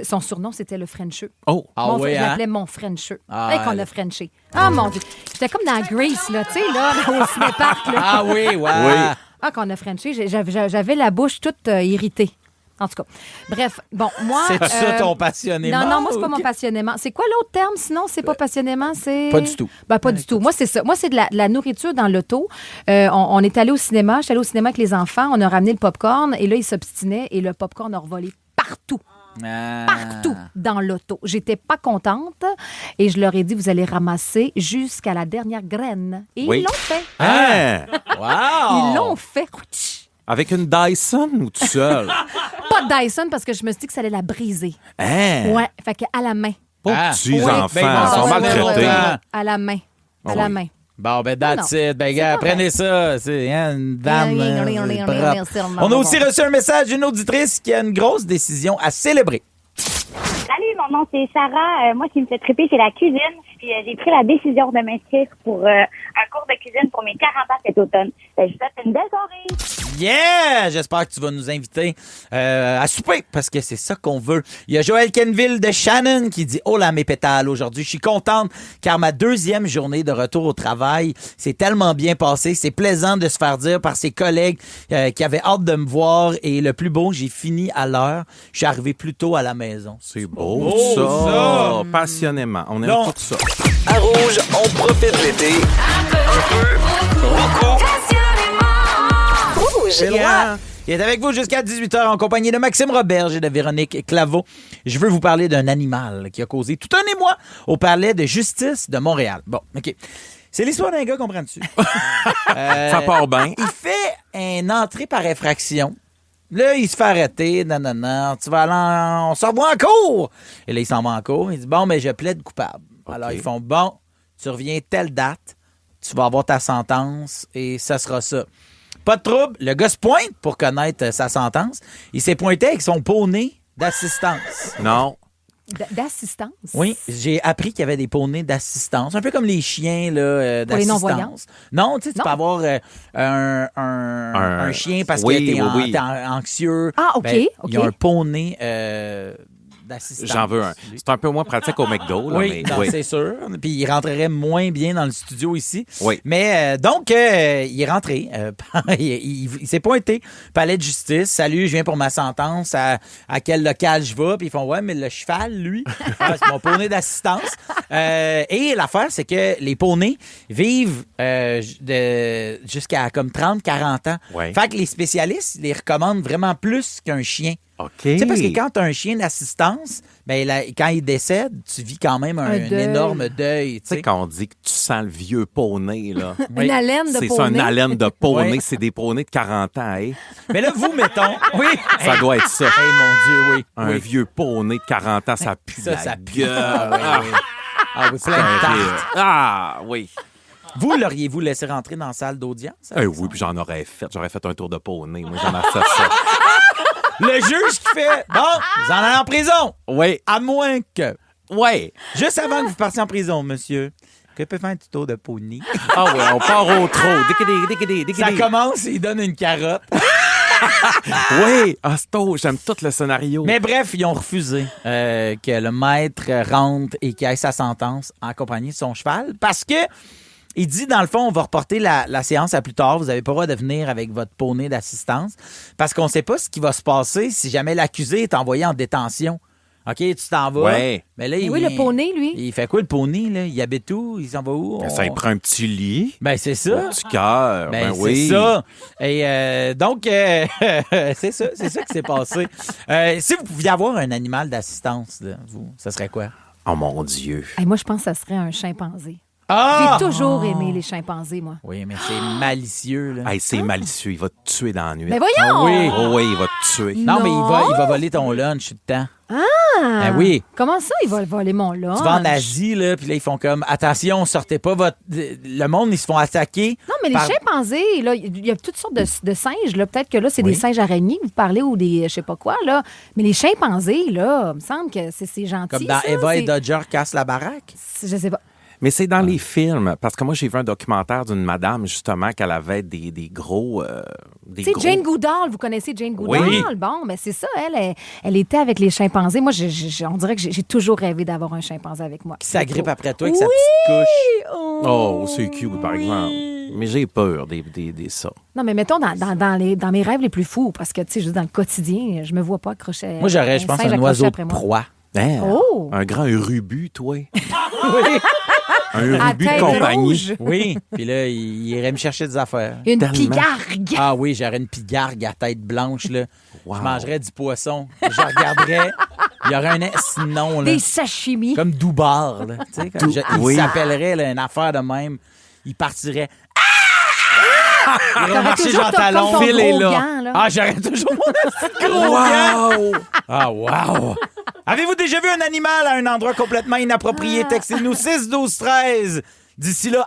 son surnom, c'était le Frencheux. Oh! Ah oui, Je hein? l'appelais mon Frencheux. Ah, Hey, qu'on l'a Frenché. Ah, mon Dieu. J'étais comme dans Grease, là, tu sais, là, au cinépark, là. Ah oui, ouais. Oui. Ah, qu'on a Frenché. J'avais la bouche toute irritée. En tout cas, bref, bon, moi... C'est ça ton passionnément? Non, moi, c'est pas mon passionnément. C'est quoi l'autre terme, sinon? C'est pas passionnément, c'est... Pas du tout. Ben, pas du tout. Moi, c'est ça. Moi, c'est de la nourriture dans l'auto. On est allé au cinéma. J'étais allée au cinéma avec les enfants. On a ramené le popcorn et là, ils s'obstinaient et le popcorn a revolé partout. Partout dans l'auto. J'étais pas contente et je leur ai dit, vous allez ramasser jusqu'à la dernière graine. Et ils l'ont fait. Wow! Ils l'ont fait. Avec une Dyson ou tout seul? Pas de Dyson parce que je me suis dit que ça allait la briser. Ouais, fait qu'à la main. Pas petits enfants, ben, ils sont maltraités. À la main. À la main. Bon, ben, that's it. Ben, gars, prenez ça. C'est une dame. Propre. On a aussi reçu un message d'une auditrice qui a une grosse décision à célébrer. Salut, mon nom c'est Sarah. Moi, ce qui me fait triper, c'est la cuisine. Puis j'ai pris la décision de m'inscrire pour un cours de cuisine pour mes 40 ans cet automne. Je vous souhaite une belle soirée. Yeah! J'espère que tu vas nous inviter à souper parce que c'est ça qu'on veut. Il y a Joël Kenville de Shannon qui dit « Oh là, mes pétales, aujourd'hui, je suis contente car ma 2e journée de retour au travail s'est tellement bien passée. C'est plaisant de se faire dire par ses collègues qui avaient hâte de me voir et le plus beau, j'ai fini à l'heure. Je suis arrivé plus tôt à la maison. » C'est beau, ça! Passionnément. On aime tout ça. À Rouge, on profite de l'été. Un peu, beaucoup. C'est loin. Il est avec vous jusqu'à 18h en compagnie de Maxime Roberge et de Véronique Claveau. Je veux vous parler d'un animal qui a causé tout un émoi au palais de justice de Montréal. Bon, OK. C'est l'histoire d'un gars, comprends-tu? Ça part bien. Il fait une entrée par infraction. Là, il se fait arrêter. Non. Tu vas aller on se revoit en cours. Et là, il s'en va en cours. Il dit, bon, mais je plaide coupable. Okay. Alors, ils font, bon, tu reviens telle date, tu vas avoir ta sentence et ça sera ça. Pas de trouble. Le gars se pointe pour connaître sa sentence. Il s'est pointé avec son poney d'assistance. Non. D'assistance? Oui, j'ai appris qu'il y avait des poneys d'assistance. Un peu comme les chiens là, d'assistance. Pour les non-voyants? Non, tu sais, tu peux avoir un chien parce que t'es anxieux. Ah, OK. Ben, il y a un poney d'assistance. J'en veux un. C'est un peu moins pratique au McDo. Là, oui, mais, c'est sûr. Puis il rentrerait moins bien dans le studio ici. Oui. Mais donc, il est rentré. Il s'est pointé. Palais de justice. Salut, je viens pour ma sentence. À quel local je vais? Puis ils font, ouais, mais le cheval, lui, c'est mon poney d'assistance. Et l'affaire, c'est que les poneys vivent jusqu'à comme 30-40 ans. Ouais. Fait que les spécialistes les recommandent vraiment plus qu'un chien. OK. Tu sais, parce que quand tu as un chien d'assistance, ben, quand il décède, tu vis quand même un énorme deuil. Tu sais, quand on dit que tu sens le vieux poney, là. Une haleine de poney. C'est ça, une haleine de poney. Oui. C'est des poneys de 40 ans, hein? Mais là, vous, mettons. Oui. Ça doit être ça. Hey, mon Dieu, oui. Un vieux poney de 40 ans, ça pue ça pue. gueule. Ah oui, plein de tarte. Ah, oui. Vous, l'auriez-vous laissé rentrer dans la salle d'audience? Oui, puis j'en aurais fait. J'aurais fait un tour de poney. Moi, j'en ai fait ça. Le juge qui fait, bon, vous en allez en prison. Oui. À moins que. Oui. Juste avant que vous partiez en prison, monsieur. Que peut faire un tuto de poney? Ah oui, on part au trot. Décadé. Ça commence et il donne une carotte. Oui, j'aime tout le scénario. Mais bref, ils ont refusé que le maître rentre et qu'il ait sa sentence en compagnie de son cheval parce que il dit, dans le fond, on va reporter la séance à plus tard. Vous n'avez pas le droit de venir avec votre poney d'assistance parce qu'on ne sait pas ce qui va se passer si jamais l'accusé est envoyé en détention. OK, tu t'en vas. Ouais. Mais là, oui, le poney, lui. Il fait quoi, le poney, là? Il habite où? Il s'en va où? Ça, il prend un petit lit. Ben, c'est ça. Un petit cœur. Ben oui. C'est ça. Et donc, c'est ça qui s'est passé. Si vous pouviez avoir un animal d'assistance, là, vous, ça serait quoi? Oh, mon Dieu. Hey, moi, je pense que ça serait un chimpanzé. Ah! J'ai toujours aimé les chimpanzés, moi. Oui, mais c'est malicieux, là. Hey, c'est malicieux. Il va te tuer dans la nuit. Mais voyons! Ah oui. Oh oui, il va te tuer. Non, mais il va voler ton lunch tout le temps. Ah! Ben oui. Comment ça, il va voler mon lunch? Tu vas en Asie, là, puis là, ils font comme, attention, sortez pas votre... Le monde, ils se font attaquer. Non, mais les chimpanzés, là, il y a toutes sortes de singes, là. Peut-être que là, c'est des singes araignées, vous parlez, ou des, je sais pas quoi, là. Mais les chimpanzés, là, il me semble que c'est gentil. Comme dans ça, Eva et Dodger cassent la baraque? Je sais pas. Mais c'est dans les films, parce que moi, j'ai vu un documentaire d'une madame, justement, qu'elle avait des gros... Tu sais, Jane Goodall, vous connaissez Jane Goodall? Oui. Bon, mais c'est ça, elle était avec les chimpanzés. Moi, on dirait que j'ai toujours rêvé d'avoir un chimpanzé avec moi. Qui s'agrippe après toi avec sa petite couche. Oh, c'est cute, par exemple. Mais j'ai peur des ça. Non, mais mettons dans mes rêves les plus fous, parce que, tu sais, juste dans le quotidien, je me vois pas accrocher. Moi, j'aurais, je pense, un oiseau de proie. Hein? Oh! Un grand urubu, toi. Oui. Un urubu de compagnie. Rouge. Oui. Puis là, il irait me chercher des affaires. Une Tellement. pigargue. Ah oui, j'aurais une pigargue à tête blanche, là. Wow. Je mangerais du poisson. Je regarderais. Il y aurait un sinon, là. Des sashimi. Comme Doubar, là. Tu sais, comme il s'appellerait là, une affaire de même. Il partirait. Il aurait marché Jean Talon. Phil est là. Gant, ah, j'aurais toujours mon gros gant. Ah, wow. Avez-vous déjà vu un animal à un endroit complètement inapproprié? Textez-nous 6-12-13. D'ici là...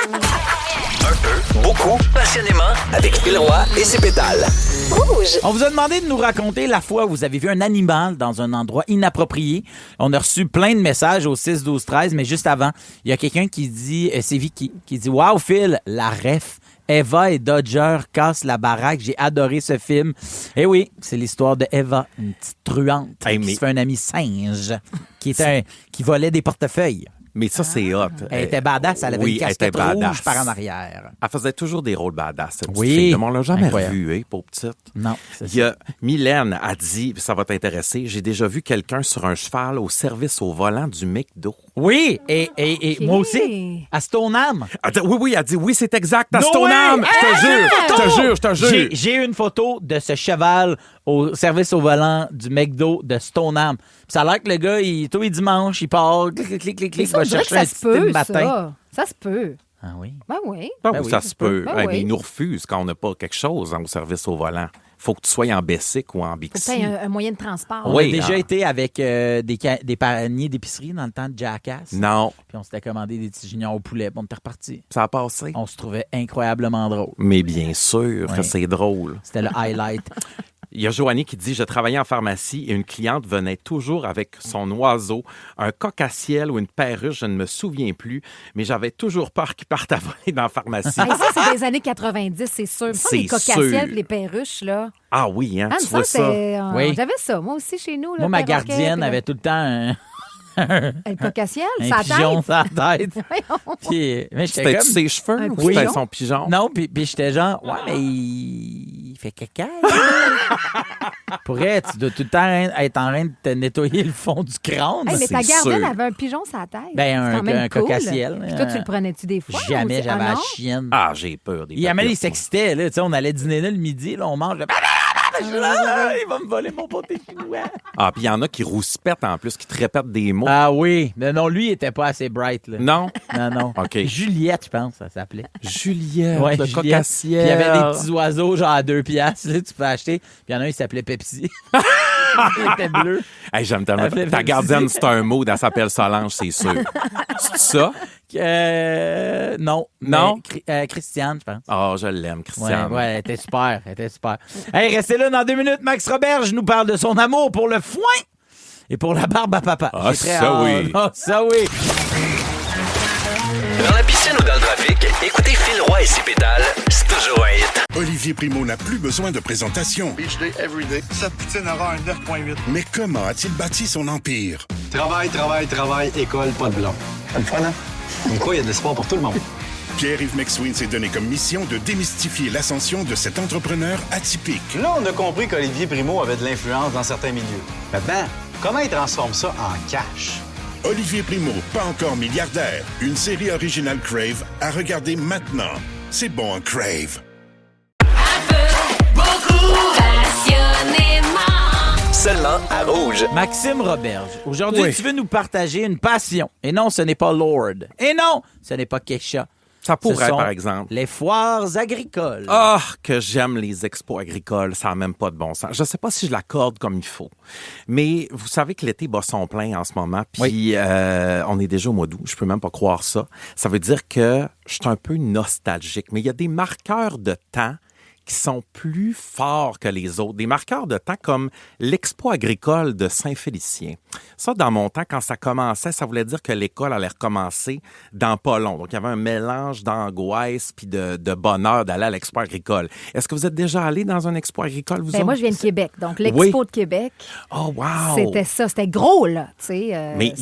Un peu, beaucoup, passionnément, avec Phil Roy et ses pétales. Rouge. On vous a demandé de nous raconter la fois où vous avez vu un animal dans un endroit inapproprié. On a reçu plein de messages au 6-12-13, mais juste avant, il y a quelqu'un qui dit, c'est Vicky, qui dit « Wow, Phil, la ref. Eva et Dodger cassent la baraque. J'ai adoré ce film. » Eh oui, c'est l'histoire de Eva, une petite truande qui se fait un ami singe qui volait des portefeuilles. Mais ça, c'est hot. Elle était badass. Elle avait une casquette rouge par en arrière. Elle faisait toujours des rôles badass, cette petite Oui. fille. On l'a jamais Incroyable. revue, hein, pauvre petite. Non, Il y a Mylène a dit, ça va t'intéresser, j'ai déjà vu quelqu'un sur un cheval au service au volant du McDo. Oui, et moi aussi, à Stoneham. Oui, elle dit, oui, c'est exact, à No Stoneham. way! Je te jure. J'ai une photo de ce cheval au service au volant du McDo de Stoneham. Puis ça a l'air que le gars, tous les dimanches, il part, clic, va chercher un petit le matin. Ça se peut. Ah oui? Ben oui. Ça se peut. Ben Mais oui. ils nous refusent quand on n'a pas quelque chose au service au volant. Faut que tu sois en Bessic ou en Faut Bixi. que tu aies un moyen de transport. On a déjà été avec des paniers d'épicerie dans le temps de Jackass. Non. Puis on s'était commandé des petits juniors au poulet, puis on était reparti. Ça a passé. On se trouvait incroyablement drôle. Mais bien sûr que Oui. c'est drôle. C'était le highlight. Il y a Joanie qui dit « Je travaillais en pharmacie et une cliente venait toujours avec son oiseau, un coq-à-ciel ou une perruche, je ne me souviens plus, mais j'avais toujours peur qu'il parte à voler dans la pharmacie. Hey, ça, c'est des années 90, c'est sûr. Ça, les C'est cocassiels sûr. les perruches, là. Ah oui, hein, Ah, tu ça, vois ça. Oui. J'avais ça, moi aussi, chez nous. Moi, ma gardienne avait tout le temps Le cocassiel, un sa pigeon tête. sur la tête. Voyons. Puis, mais j'étais C'était comme... ses cheveux Un ou pigeon? c'était son pigeon? Non, puis j'étais genre, ouais, mais il fait caca. Pourrait, tu dois tout le temps être en train de te nettoyer le fond du crâne. Hey, mais ta c'est gardienne sûr. avait un pigeon sur la tête. Ben, C'est quand même un cool. coq-à-ciel. Puis toi, tu le prenais-tu des fois? Jamais, ou c'est- j'avais Ah, la non? chienne. Ah, j'ai peur des Il amène, il papiers, moi. s'excitait, là. Tu sais, on allait dîner là le midi, là, on mange. Là, je suis là, il va me voler mon pâté chinois. Ah, puis il y en a qui rouspètent en plus, qui te répètent des mots. Ah oui. Mais non, lui, il était pas assez bright, là. Non? Non. OK. Juliette, je pense, ça s'appelait. Juliette, Ouais, le Juliette. coq-à-ciel. Puis il y avait des petits oiseaux, genre à 2 piastres, là, tu peux acheter. Puis il y en a un, il s'appelait Pepsi. Il était bleu. Hey, j'aime tellement. Elle fait Ta gardienne, c'est un mot, elle s'appelle Solange, c'est sûr. C'est ça? Non. Non? Mais, Christiane, je pense. Ah, je l'aime, Christiane. Ouais, elle était super. Hey, restez là dans 2 minutes. Max Roberge nous parle de son amour pour le foin et pour la barbe à papa. Ah, J'ai très ça hâte. oui. Ah, ça oui. Dans la piscine ou dans le trafic, écoutez Phil Roy et ses pétales, c'est toujours un hit. Olivier Primo n'a plus besoin de présentation. Beach day everyday. Sa poutine aura un 9.8. Mais comment a-t-il bâti son empire? Travail, école, pas de blond. C'est le fun, hein? Comme quoi, il y a de l'espoir pour tout le monde. Pierre-Yves McSween s'est donné comme mission de démystifier l'ascension de cet entrepreneur atypique. Là, on a compris qu'Olivier Primo avait de l'influence dans certains milieux. Maintenant, comment il transforme ça en cash? Olivier Primo, pas encore milliardaire. Une série originale Crave à regarder maintenant. C'est bon en Crave. Seulement à Rouge. Maxime Roberge, aujourd'hui, Oui. tu veux nous partager une passion. Et non, ce n'est pas Lord. Et non, ce n'est pas Kesha. Ça pourrait, Ce sont par exemple. les foires agricoles. Ah, que j'aime les expos agricoles, ça n'a même pas de bon sens. Je ne sais pas si je l'accorde comme il faut, mais vous savez que l'été bat son plein en ce moment, puis on est déjà au mois d'août, je peux même pas croire ça. Ça veut dire que je suis un peu nostalgique, mais il y a des marqueurs de temps qui sont plus forts que les autres. Des marqueurs de temps comme l'Expo agricole de Saint-Félicien. Ça, dans mon temps, quand ça commençait, ça voulait dire que l'école allait recommencer dans pas long. Donc, il y avait un mélange d'angoisse puis de bonheur d'aller à l'Expo agricole. Est-ce que vous êtes déjà allé dans un Expo agricole, vous autres? Moi, je viens de Québec, donc l'Expo de Québec. Oh, wow! C'était ça, c'était gros, là. Mais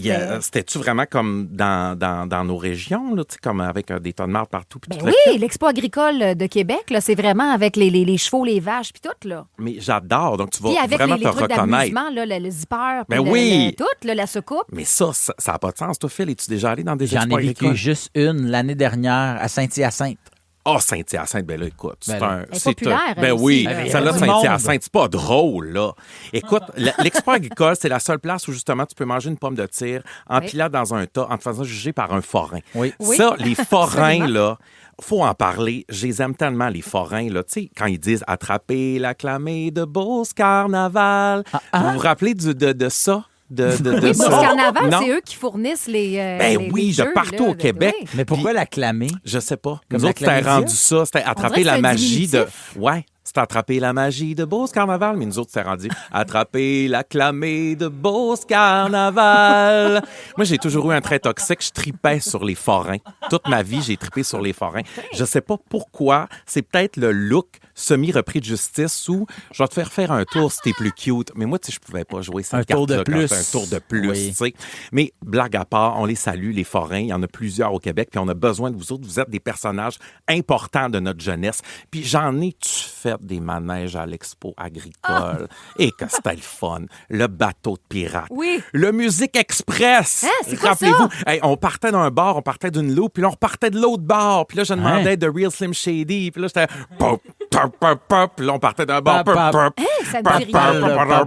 c'était-tu vraiment comme dans nos régions, là, comme avec des tonnes de marde partout? Oui, l'Expo agricole de Québec, là, c'est vraiment avec les chevaux, les vaches, puis tout, là. Mais j'adore, donc tu vas avec vraiment les te trucs reconnaître. d'amusement, là, le zipper, puis oui! tout, là, la soucoupe. Mais ça n'a pas de sens. Toi, Phil, es-tu déjà allé dans des J'en expos ai vécu agricoles? juste une l'année dernière à Saint-Hyacinthe. Ah, Saint-Hyacinthe, ben là, écoute, c'est populaire, ben aussi, oui, là. celle-là, du Saint-Hyacinthe, c'est pas drôle, là. Écoute, l'Expo agricole, c'est la seule place où, justement, tu peux manger une pomme de tir empilée dans un tas en te faisant juger par un forain. Oui. Ça, les forains, là, faut en parler. Je les aime tellement, les forains, là. Tu sais, quand ils disent « Attraper l'acclamé de Beauce Carnaval », vous vous rappelez de ça? De oui, ça? Beauce Carnaval, Non? c'est eux qui fournissent les oui, jeux, de partout là, au Québec. Oui. Mais pourquoi l'acclamer? Je sais pas. Comme Nous autres, c'était l'acclamédia? rendu ça. C'était attraper dirait la que c'est un magie de... diminutif. Ouais. C'était attraper la magie de Beauce Carnaval, mais nous autres, c'était rendu attraper l'acclamé de Beauce Carnaval. Moi, j'ai toujours eu un trait toxique. Je tripais sur les forains. Toute ma vie, j'ai trippé sur les forains. Je sais pas pourquoi. C'est peut-être le look semi-repris de justice où je vais te faire un tour si t'es plus cute. Mais moi, tu sais, je pouvais pas jouer cette Un tour de carte-là quand plus. c'était un tour de plus, Oui. tu sais. Mais blague à part, on les salue, les forains. Il y en a plusieurs au Québec, puis on a besoin de vous autres. Vous êtes des personnages importants de notre jeunesse. Puis j'en ai-tu fait des manèges à l'Expo agricole? Et que c'était le fun. Le bateau de pirate. Oui. Le Musique Express. C'est quoi Rappelez-vous, ça? hey, on partait d'un bar, on partait d'une loupe, puis là, on repartait de l'autre bar. Puis là, je demandais de Real Slim Shady. Puis là, j'étais... Pop, pop, pop, pop. Puis là, on partait d'un bar. Pop, pop. Ça me dit rien.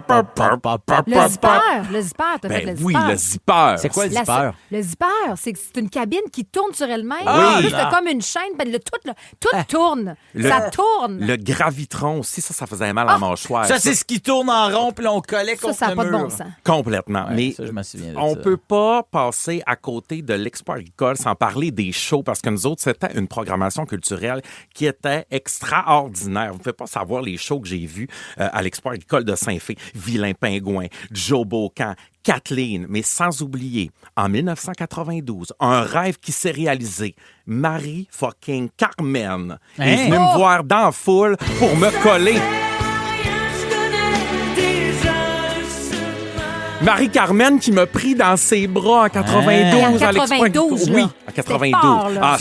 Le zipper, t'as fait le zipper. Oui, le zipper. C'est quoi le zipper? Le zipper, c'est une cabine qui tourne sur elle-même. Oui. Plus, c'est comme une chaîne, ben, tout tourne. Ça tourne. Le gravitron aussi, ça faisait mal à la mâchoire. Ça, c'est ce qui tourne en rond, puis là, on collait contre Ça n'a le pas de mur. bon sens. Complètement. Ouais, mais ça, je me souviens de on ça. peut pas passer à côté de l'Expo agricole sans parler des shows, parce que nous autres, c'était une programmation culturelle qui était extraordinaire. Vous ne pouvez pas savoir les shows que j'ai vus à l'Expo agricole de Saint-Fé. Vilain Pingouin, Joe Beaucamp, Kathleen, mais sans oublier, en 1992, un rêve qui s'est réalisé. Marie fucking Carmen est venue me voir dans la foule pour me coller. Marie-Carmen qui m'a pris dans ses bras en 92 En à l'Expo 92, agricole. Oui, là. en C'était 92. fort, là.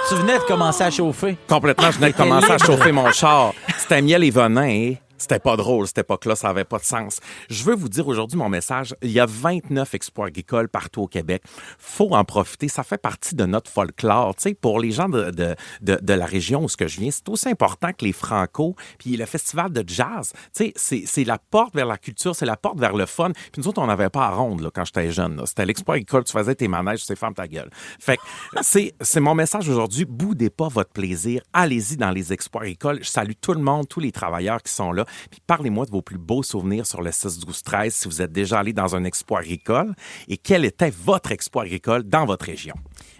Tu venais de commencer à chauffer. Complètement, je venais de commencer à chauffer mon char. C'était miel et venin, hein? C'était pas drôle, cette époque-là, ça avait pas de sens. Je veux vous dire aujourd'hui mon message. Il y a 29 expos agricoles partout au Québec. Faut en profiter. Ça fait partie de notre folklore. Tu sais, pour les gens de la région où ce que je viens, c'est aussi important que les Franco. Puis le festival de jazz, tu sais, c'est la porte vers la culture, c'est la porte vers le fun. Puis nous autres, on n'avait pas à ronde là, quand j'étais jeune. Là. C'était l'expo agricole, tu faisais tes manèges, tu sais, ferme ta gueule. Fait que c'est mon message aujourd'hui. Boudez pas votre plaisir. Allez-y dans les expos agricoles. Je salue tout le monde, tous les travailleurs qui sont là. Puis parlez-moi de vos plus beaux souvenirs sur le 6-12-13 si vous êtes déjà allé dans un expo agricole et quel était votre expo agricole dans votre région.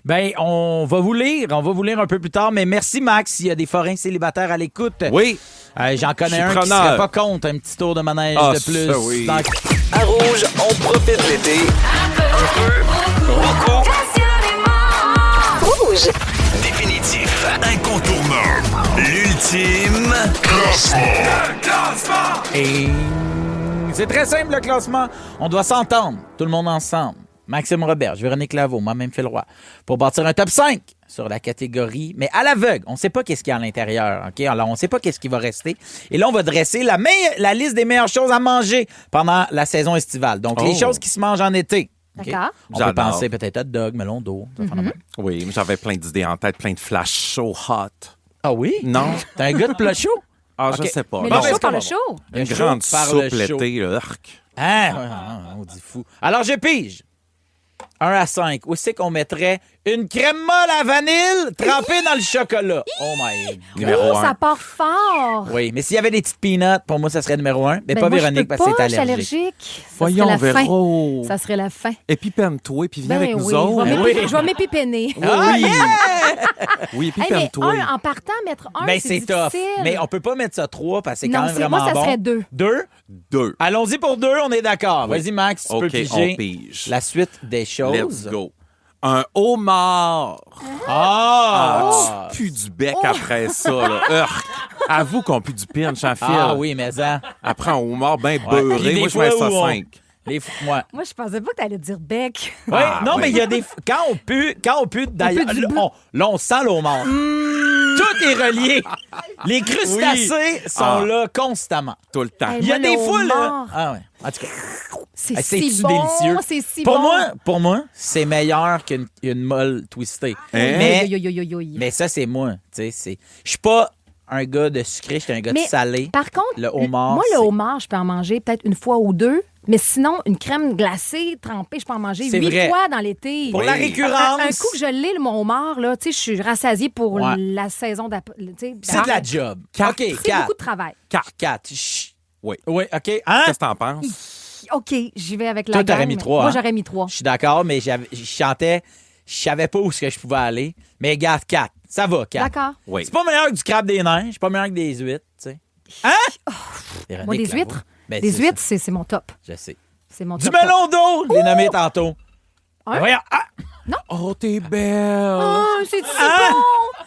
Bien, on va vous lire un peu plus tard, mais merci Max, s'il y a des forains célibataires à l'écoute. Oui. J'en connais un qui serait pas contre un petit tour de manège de plus. Ça, oui. À Rouge, on profite l'été. Un peu, beaucoup. Rouge. Définitif. Incontournable. L'ultime classement. Et c'est très simple le classement. On doit s'entendre, tout le monde ensemble. Maxime Robert, Véronique Laveau, moi-même Phil Roy, pour bâtir un top 5 sur la catégorie, mais à l'aveugle. On ne sait pas qu'est-ce qu'il y a à l'intérieur. OK? Alors, on ne sait pas qu'est-ce qui va rester. Et là, on va dresser la liste des meilleures choses à manger pendant la saison estivale. Donc, les choses qui se mangent en été. Okay? D'accord. On peut penser peut-être hot dog, melon d'eau. Oui, mais j'avais plein d'idées en tête, plein de flash chaud hot. Ah oui? Non. T'es un gars de plat chaud? Ah, OK. je sais pas. Mais Non. le chaud par le chaud. Une Le grande chaud par soupe le chaud. l'été, là. Arc. Hein? On dit fou. Alors, je pige. 1 à 5. Où c'est qu'on mettrait une crème molle à vanille trempée dans le chocolat? Oh my God. Numéro Ça 1. part fort. Oui, mais s'il y avait des petites peanuts, pour moi, ça serait numéro 1. Mais Ben, pas moi, Véronique je peux parce que pas, c'est je suis allergique. allergique. Voyons, ça serait la Véro. fin. Ça serait la fin. Épipène-toi, puis viens Ben avec nous oui, autres. je vais m'épipéner. Ah, yeah! Oui, Hey, mais épipène-toi. en partant, mettre un, Ben, c'est c'est tough. difficile. Mais on peut pas mettre ça 3 parce que c'est quand Non, même c'est- vraiment moi, ça bon. serait 2. 2? 2. Allons-y pour 2, on est d'accord. Oui. Vas-y, Max, tu peux OK, piger on pige. la suite des choses. Let's go. Un homard. Ah! Tu pues du bec après ça, là. Urgh. Avoue qu'on pue du pinch en fil. Ah oui, mais ça. Après un homard bien Puis beurré, des moi, je fois mets ça où on- 5. Moi. Moi, je pensais pas que t'allais dire bec. Oui, non, oui. mais il y a des. Quand on pue d'ailleurs. du Là, on sent l'eau mort. Tout est relié. Les crustacés sont là constamment. Tout le temps. Hey, Il y a moi, des le fois, là. homard. Ah ouais. En tout cas, C'est c'est-tu si bon, délicieux? c'est si pour bon. moi, c'est meilleur qu'une molle twistée. Hein? Mais, Yo, yo, yo, yo, yo. mais ça, c'est moi. Tu sais, je suis pas un gars de sucré, je suis un gars Mais de salé. Par contre, Le homard, moi, le c'est- homard, je peux en manger peut-être une fois ou deux. Mais sinon, une crème glacée, trempée, je peux en manger C'est 8 vrai. fois dans l'été. Pour la récurrence. Un coup que je l'ai, mon homard, là, tu sais, je suis rassasiée pour Ouais. la saison d'après. C'est de la job. OK, C'est 4. beaucoup de travail. 4. Oui. Oui, OK. Hein? Qu'est-ce que t'en penses? OK, j'y vais avec la Toi, gang. t'aurais mis 3. Moi, j'aurais mis 3. Je suis d'accord, mais je chantais, je savais pas où est-ce que je pouvais aller. Mais garde 4. Ça va, 4. D'accord. Oui. C'est pas meilleur que du crabe des neiges, c'est pas meilleur que des huîtres, tu sais. Hein? Véronique Moi, des Lavoie. huîtres. Ben, Des c'est huîtres, c'est mon top. ça, je sais. C'est mon Du top. melon d'eau, je l'ai nommé tantôt. Hein? Ben voyons, ah! Oh, t'es belle. Oh, c'est si Ah! bon!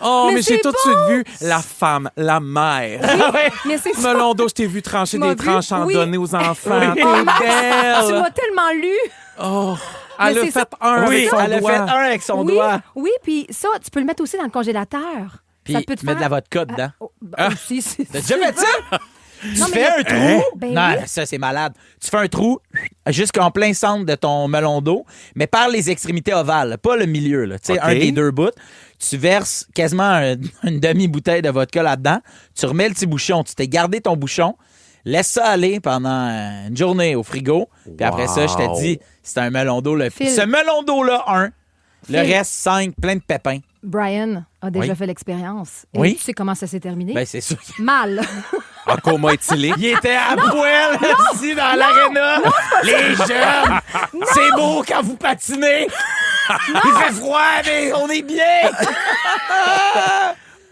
Oh, mais j'ai c'est tout de suite vu la femme, la mère. Ah ouais. Mais c'est ça. Melon d'eau, je t'ai vu trancher Tu m'as des vu? tranches en Oui. donner aux enfants. Oui. T'es Oh, Max, tu belle. m'as tellement lu. Oh, Mais elle a c'est ça. fait un Oui, avec son elle a doigt. fait un avec son oui, doigt. oui, puis ça, tu peux le mettre aussi dans le congélateur. Puis ça peut te tu mets de la faire... vodka dedans. Oh, ben, aussi, c'est- T'as déjà fait ça? Tu Non, mais fais il un y a- trou. Ben non, oui. ça, c'est malade. Tu fais un trou jusqu'en plein centre de ton melon d'eau, mais par les extrémités ovales, pas le milieu, là. Tu sais, OK. un des deux bouts. Tu verses quasiment une demi-bouteille de vodka là-dedans. Tu remets le petit bouchon. Tu t'es gardé ton bouchon. Laisse ça aller pendant une journée au frigo. Puis après ça, je te dis, c'est un melon d'eau. Phil. Ce melon d'eau-là, 1. Le Phil. reste, 5, plein de pépins. Brian a déjà Oui. fait l'expérience. Et Oui. tu sais comment ça s'est terminé? Ben, c'est sûr. Mal. En coma éthylique. Il était à poil ici dans l'aréna. Les jeunes, c'est beau quand vous patinez. Il fait froid, mais on est bien.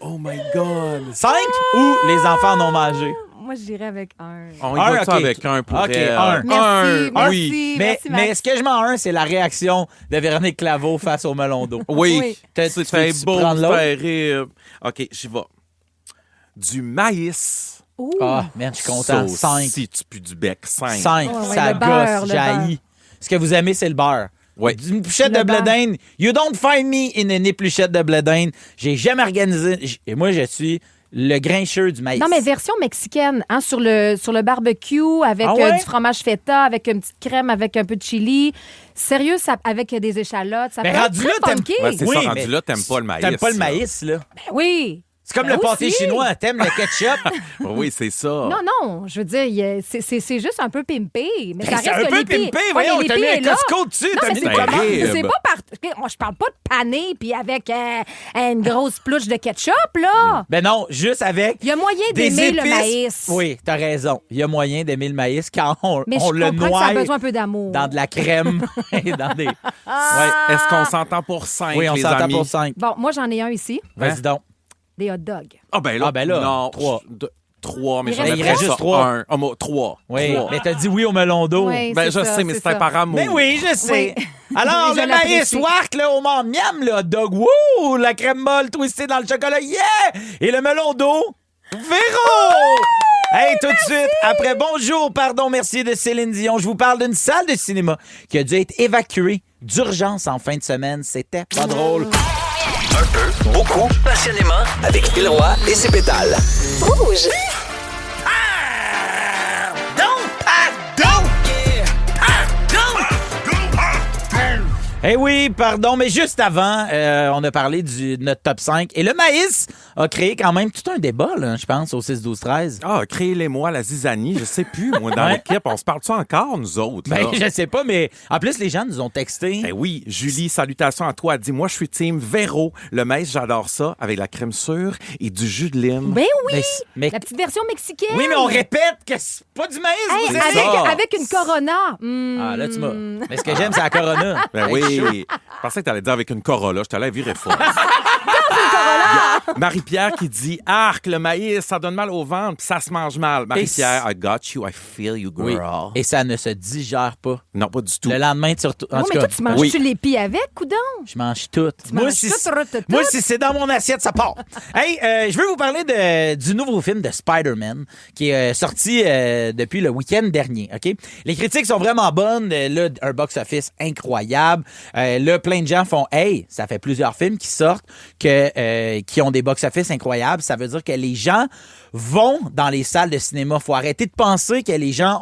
Oh my God. 5 ou les enfants en ont mangé? Moi, je dirais avec un. On y Un, va OK. avec un pour OK, elle. un. Merci, merci, oui. merci, Max. Mais ce que je mets en 1, c'est la réaction de Véronique Claveau face au melon d'eau. Oui. Oui. Tu C'est fait veux-tu beau, prendre l'autre? faire rire. OK, j'y vais. Du maïs. Ouh. Ah, merde, je suis content. Ça 5. aussi, tu pues du bec. 5. 5. Ouais, ouais, Ça le beurre, gosse, le jaillit. Ce que vous aimez, c'est le beurre. Oui. Une épluchette Le de blé beurre. d'Inde. You don't find me in une épluchette de blé d'Inde. J'ai jamais organisé. Et moi, je suis le grincheux du maïs. Non, mais version mexicaine, hein, sur le barbecue, avec Ah ouais? du fromage feta, avec une petite crème, avec un peu de chili. Sérieux, ça, avec des échalotes. Ça Mais peut être rendu très là, t'aimes- funky. Ouais, c'est Oui, ça, rendu mais là, t'aimes pas le maïs. T'aimes pas le là. maïs, là. Ben oui. C'est comme Ben le pâté aussi. chinois. T'aimes le ketchup? Oui, c'est ça. Non, non, je veux dire, c'est juste un peu pimpé. Mais ça C'est reste un que peu l'épi- pimpé. Ouais, Voyons, mais t'as l'épi mis est un là. Costco dessus. Non, T'as mais mis c'est des pas, terrible. c'est pas moi, je parle pas de pané puis avec une grosse plouche de ketchup, là. Ben non, juste avec. Il y a moyen des d'aimer le épices. maïs. Oui, t'as raison. Il y a moyen d'aimer le maïs quand on Mais le je comprends que ça noie a besoin un peu d'amour. dans de la crème et dans des. Ouais. Est-ce qu'on s'entend pour 5, Oui, on les s'entend amis? pour 5. Bon, moi, j'en ai un ici. Vas-y donc. Des hot dogs. Ah ben là, Ah, ben là, non. 3. 3, mais Il j'en reste- ai il reste juste 3. 3. Oui, mais t'as dit oui au melon d'eau. Oui, Ben, c'est je ça, sais, mais c'est c'était ça. par amour. Mais oui, je sais. Oui. Alors, Je le maïs, l'apprécie. wark, le homard, miam, le hot dog, wouh, la crème molle twistée dans le chocolat, yeah! Et le melon d'eau, Véro! Hey, tout de suite, après Bonjour, pardon, merci de Céline Dion, je vous parle d'une salle de cinéma qui a dû être évacuée d'urgence en fin de semaine. C'était pas drôle. Un peu, beaucoup, passionnément, avec Phil Roy et ses pétales. Rouge. Pardon! Eh oui, pardon, mais juste avant, on a parlé de notre top 5. Et le maïs a créé quand même tout un débat, là, je pense, au 6-12-13. Ah, créez-les-moi la zizanie. Je sais plus, moi, dans l'équipe. On se parle-tu encore, nous autres? Là? Ben, je sais pas, mais en plus, les gens nous ont texté. Ben oui, Julie, salutations à toi. Elle dit, moi, je suis team Véro. Le maïs, j'adore ça, avec la crème sûre et du jus de lime. Ben oui! Mais- La petite version mexicaine. Oui, mais on répète que c'est pas du maïs. Hey, vous savez. avec une Corona. Ah, là, tu m'as. Mais ce que j'aime, c'est la Corona. Ben oui. Je pensais que tu allais dire avec une Corolla. Je t'allais virer fort. Marie-Pierre qui dit « Arc, le maïs, ça donne mal au ventre puis ça se mange mal. » Marie-Pierre, I got you, I feel you, girl. Oui. Et ça ne se digère pas. Non, pas du tout. Le lendemain, tu retournes. Oui, mais toi, tu manges-tu l'épi avec, coudon? Je mange tout. Moi, si c'est dans mon assiette, ça part. Hey, je veux vous parler du nouveau film de Spider-Man qui est sorti depuis le week-end dernier. Ok, les critiques sont vraiment bonnes. Là, un box-office incroyable. Là, plein de gens font « Hey, ça fait plusieurs films qui sortent qui ont des box-office incroyables. Ça veut dire que les gens vont dans les salles de cinéma. Faut arrêter de penser que les gens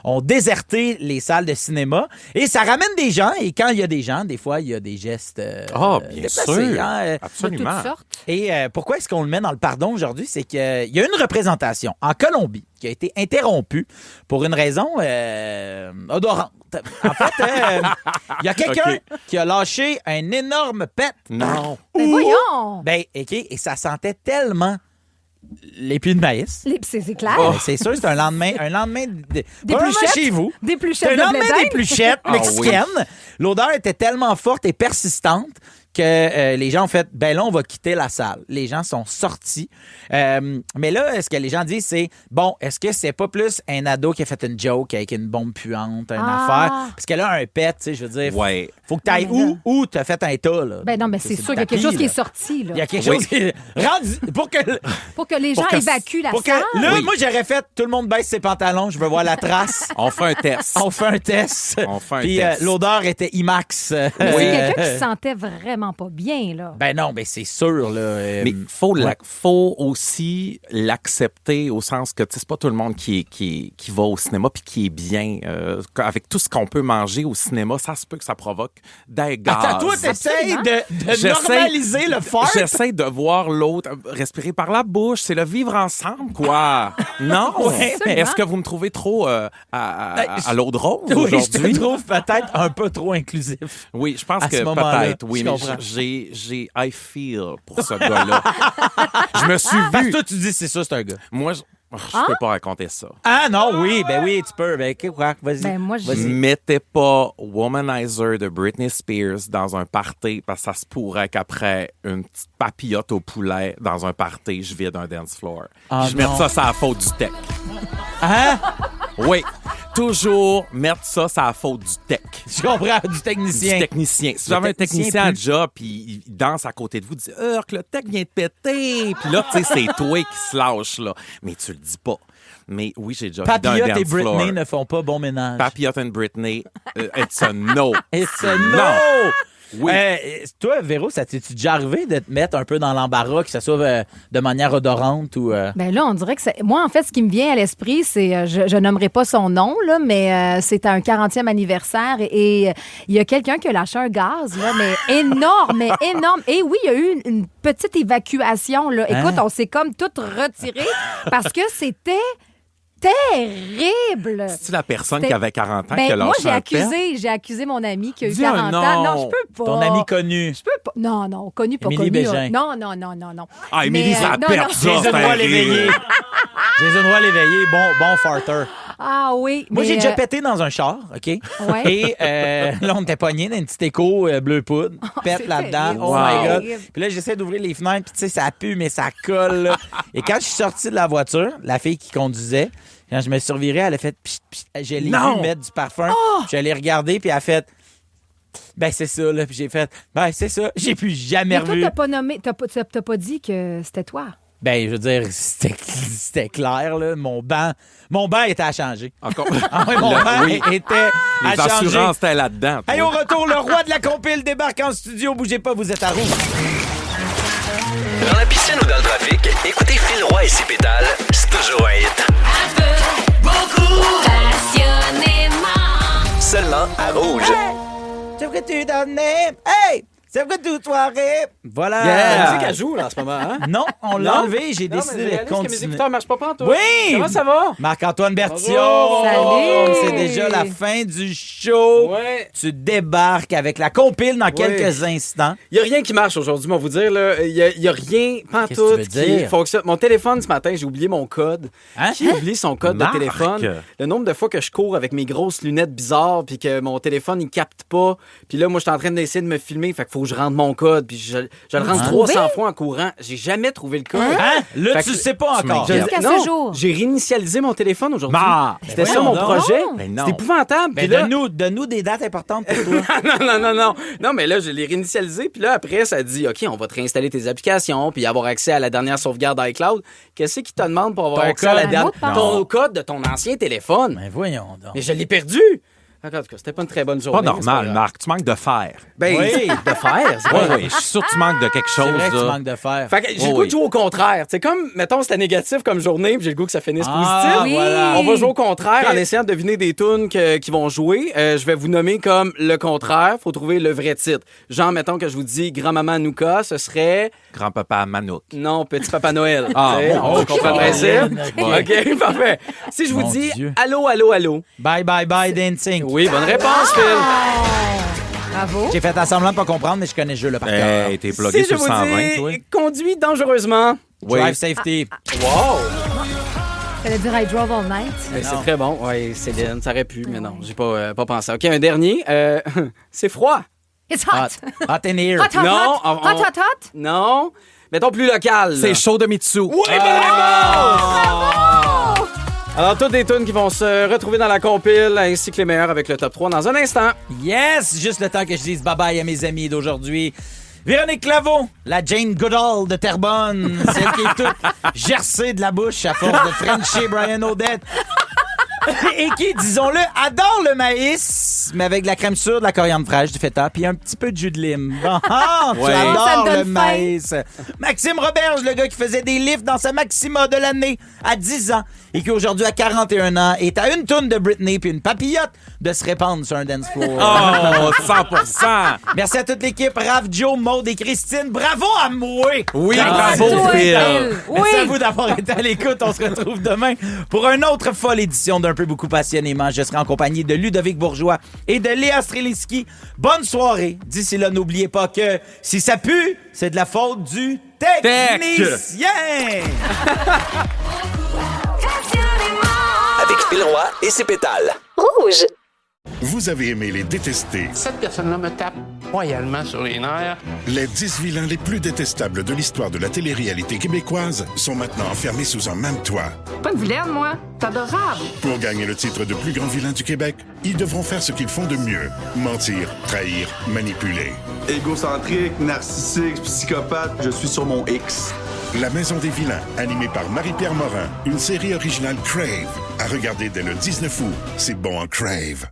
ont déserté les salles de cinéma. Et ça ramène des gens. Et quand il y a des gens, des fois, il y a des gestes bien déplacés, sûr. hein, Absolument. De toutes sortes. Et pourquoi est-ce qu'on le met dans le pardon aujourd'hui? C'est qu'il y a une représentation en Colombie qui a été interrompue pour une raison odorante. En fait, il y a quelqu'un qui a lâché un énorme pet. Non. Ben voyons! Ben, OK, et ça sentait tellement l'épi de maïs. C'est clair. Ben, c'est sûr, c'est un lendemain Des probablement pluchettes? chez vous. Des C'est pluchettes un de lendemain blé des pluchettes Ah mexicaines. L'odeur était tellement forte et persistante que les gens ont fait, ben là, on va quitter la salle. Les gens sont sortis. Mais là, ce que les gens disent, c'est, bon, est-ce que c'est pas plus un ado qui a fait une joke avec une bombe puante, une affaire? Parce que là, un pet, tu sais, je veux dire, Ouais. faut que tu ailles où t'as fait un tas, là. Ben non, mais c'est sûr qu'il y a quelque tapis, chose qui là. est sorti, là. Il y a quelque chose qui est rendu pour que Pour que les gens évacuent la pour que- salle. là, moi, j'aurais fait, tout le monde baisse ses pantalons, je veux voir la trace. On fait un test. On fait un test. On fait un Puis test. l'odeur était IMAX. Mais c'est quelqu'un qui se sentait vraiment pas bien, là. Ben non, ben c'est sûr, là. Mais faut aussi l'accepter au sens que tu sais, c'est pas tout le monde qui va au cinéma puis qui est bien. Avec tout ce qu'on peut manger au cinéma, ça se peut que ça provoque des gaz. Attends, toi, t'essayes de normaliser le fart? J'essaie de voir l'autre respirer par la bouche. C'est le vivre ensemble, quoi. Non? Ouais, Est-ce que vous me trouvez trop à l'eau de rose Oui, je aujourd'hui? te trouve peut-être un peu trop inclusif. Oui, je pense À que ce moment-là, peut-être. Oui, je mais comprends. j'ai I feel pour ce gars-là. Je me suis Parce vu. que toi, tu dis, c'est ça, c'est un gars. Moi, je peux pas raconter ça. Ah non, oui, ben oui, tu peux. Ben, quoi, vas-y. Ben, moi, je- Vas-y. Mettez pas Womanizer de Britney Spears dans un party parce que ça se pourrait qu'après une petite papillote au poulet dans un party, je vide un dance floor. Ah, je mets non. ça, c'est la faute du tech. Hein? Oui, toujours mettre ça, c'est la faute du tech. Je comprends, du technicien. Du technicien. Si vous avez un technicien à job puis il danse à côté de vous, dit que le tech vient de péter. Puis là, tu sais, c'est toi qui se lâche, là. Mais tu le dis pas. Mais oui, j'ai déjà vu dans un Papillote et dance floor. Britney ne font pas bon ménage. Papillote and Britney, it's a no. It's a no! Non. Oui. Toi, Véro, ça t'es-tu déjà arrivé de te mettre un peu dans l'embarras, que ce soit de manière odorante ou... Ben là, on dirait que moi, en fait, ce qui me vient à l'esprit, c'est, je nommerai pas son nom, là, mais c'est un 40e anniversaire et il y a quelqu'un qui a lâché un gaz, là, mais énorme, mais énorme. Et oui, il y a eu une petite évacuation, là. Écoute, on s'est comme tout retiré parce que c'était terrible. C'est-tu la personne C'était- qui avait 40 ans Ben, qui a moi, lâché j'ai accusé mon ami qui a eu Dis un 40 ans. nom. Non, je peux pas. Ton ami connu. Je peux pas. Non, connu, pas Émilie connu. Bégin. Non. Ah, Émilie, Mais, ça a non, perdu non. ça, Jason c'est Roy un l'éveillé. rire. Jason Roy l'éveillé, bon farter. Ah oui. Moi, mais, j'ai déjà pété dans un char, OK? Ouais. Et là, on était pognés dans une petite écho bleu poudre. Pète c'est là-dedans. terrible. Oh Wow. my God. Terrible. Puis là, j'essaie d'ouvrir les fenêtres, puis tu sais, ça pue, mais ça colle. Là. Et quand je suis sorti de la voiture, la fille qui conduisait, quand je me suis reviré, elle a fait... Pchit, pchit. Je l'ai Non! vu mettre du parfum. Je l'ai regardé, puis elle a fait... Ben, c'est ça, là. Puis j'ai fait... Ben, c'est ça. J'ai plus jamais Mais toi, revu. t'as pas nommé, t'as pas dit que c'était toi. Ben, je veux dire, c'était clair, là. Mon banc était à changer. Encore. Ah oui, mon banc Oui. était à Les changer. assurances, étaient là-dedans. toi. Hey, au retour, le roi de la compile débarque en studio. Bougez pas, vous êtes à rouge. Dans la piscine ou dans le trafic, écoutez Phil Roy et ses pétales, c'est toujours un hit. Seulement à Rouge. Tu sais, que tu donnais. Hey! C'est vrai toute soirée. Voilà. La musique, elle joue, là, en ce moment, hein? Non, on l'a Non? enlevé. J'ai Non, décidé mais de réalise que mes continuer. écouteurs marchent pas pantoute. Oui! Comment ça va? Marc-Antoine Bertillon. Bonjour. C'est déjà la fin du show. Ouais. Tu débarques avec la compile dans quelques instants. Il n'y a rien qui marche aujourd'hui, on va vous dire. Il y a rien, Qu'est-ce que tu pantoute, veux qui dire? fonctionne. Mon téléphone, ce matin, j'ai oublié mon code. Hein? Qui oublie son code Marc. de téléphone? Le nombre de fois que je cours avec mes grosses lunettes bizarres puis que mon téléphone, il capte pas. Puis là, moi, je suis en train d'essayer de me filmer. Fait qu'il faut que je rentre mon code. Puis je le rentre 300 fois en courant. J'ai jamais trouvé le code. Hein? Là, Fait tu que- le sais pas encore. Jusqu'à Non, ce jour. j'ai réinitialisé mon téléphone aujourd'hui. Non. C'était Ben ça mon voyons projet. donc. Ben non. C'est épouvantable. Ben, Puis là- donne-nous des dates importantes pour toi. Non, mais là, je l'ai réinitialisé. Puis là, après, ça dit, OK, on va te réinstaller tes applications puis avoir accès à la dernière sauvegarde iCloud. Qu'est-ce qui te demande pour avoir Ton accès à la code. dernière... Un mot de passe. Ton code de ton ancien téléphone. Ben voyons donc. Mais je l'ai perdu. En tout cas, c'était pas une très bonne journée. Pas mais c'est normal, grave. Marc. Tu manques de fer. Ben, Oui. de faire. c'est Oui, pas- oui. Je suis sûr que tu manques de quelque chose. C'est vrai que tu là. manques de fer. Fait que j'ai le Oh goût de oui. jouer au contraire. C'est comme, mettons, c'était négatif comme journée, puis j'ai le goût que ça finisse Ah, positif. voilà. On va jouer au contraire en essayant de deviner des tunes qui vont jouer. Je vais vous nommer comme le contraire. Faut trouver le vrai titre. Genre, mettons que je vous dis Grand-maman Nouka, ce serait... Grand-papa Manouk. Non, Petit Papa Noël. Ah, Tu sais, bon, on comprend le principe. ok. OK, parfait. Si je vous Mon dis Dieu. allô, allô, allô. Bye, bye, bye, dancing. Oui, bonne réponse, Phil. Bravo. J'ai fait semblant de pas comprendre, mais je connais le jeu là, par cœur. Hey, t'es plugué Si je sur vous 120, toi. dis conduis dangereusement. Oui. Drive safety. Wow! Fallait dire I drove all night. C'est très bon. Oui, Céline, ça aurait pu, mais non, j'ai pas pensé. OK, un dernier. C'est froid. It's hot. Hot in here. Hot, hot, Non, hot. Hot, hot, hot. Non. Mettons plus local. C'est chaud de Mitsu. Oui, bonne réponse! Alors, toutes des tunes qui vont se retrouver dans la compile, ainsi que les meilleurs avec le top 3 dans un instant. Yes! Juste le temps que je dise bye-bye à mes amis d'aujourd'hui. Véronique Claveau, la Jane Goodall de Terrebonne, celle qui est toute gercée de la bouche à force de frencher Brian Odette. Et qui, disons-le, adore le maïs, mais avec de la crème sûre, de la coriandre fraîche, du feta, puis un petit peu de jus de lime. Ah, tu Ouais. Ça me adores donne le faim. maïs. Maxime Roberge, le gars qui faisait des lifts dans sa Maxima de l'année à 10 ans et qui aujourd'hui à 41 ans est à une toune de Britney puis une papillote de se répandre sur un dance floor. Oh, 100%. Merci à toute l'équipe, Raph, Joe, Maude et Christine. Bravo à moi! Oui, Bravo, bravo, Phil. Merci à vous d'avoir été à l'écoute. On se retrouve demain pour une autre folle édition d'Un peu beaucoup passionnément. Je serai en compagnie de Ludovic Bourgeois et de Léa Streliski. Bonne soirée. D'ici là, n'oubliez pas que si ça pue, c'est de la faute du technicien. Avec Phil Roy et ses pétales. Rouge. Vous avez aimé les détester, Cette personne-là me tape royalement sur les nerfs. les 10 vilains les plus détestables de l'histoire de la télé-réalité québécoise sont maintenant enfermés sous un même toit. Pas une vilaine, moi. T'es adorable. Pour gagner le titre de plus grand vilain du Québec, ils devront faire ce qu'ils font de mieux: mentir, trahir, manipuler. Égocentrique, narcissique, psychopathe, je suis sur mon X. La Maison des vilains, animée par Marie-Pierre Morin, une série originale Crave, à regarder dès le 19 août. C'est bon en Crave.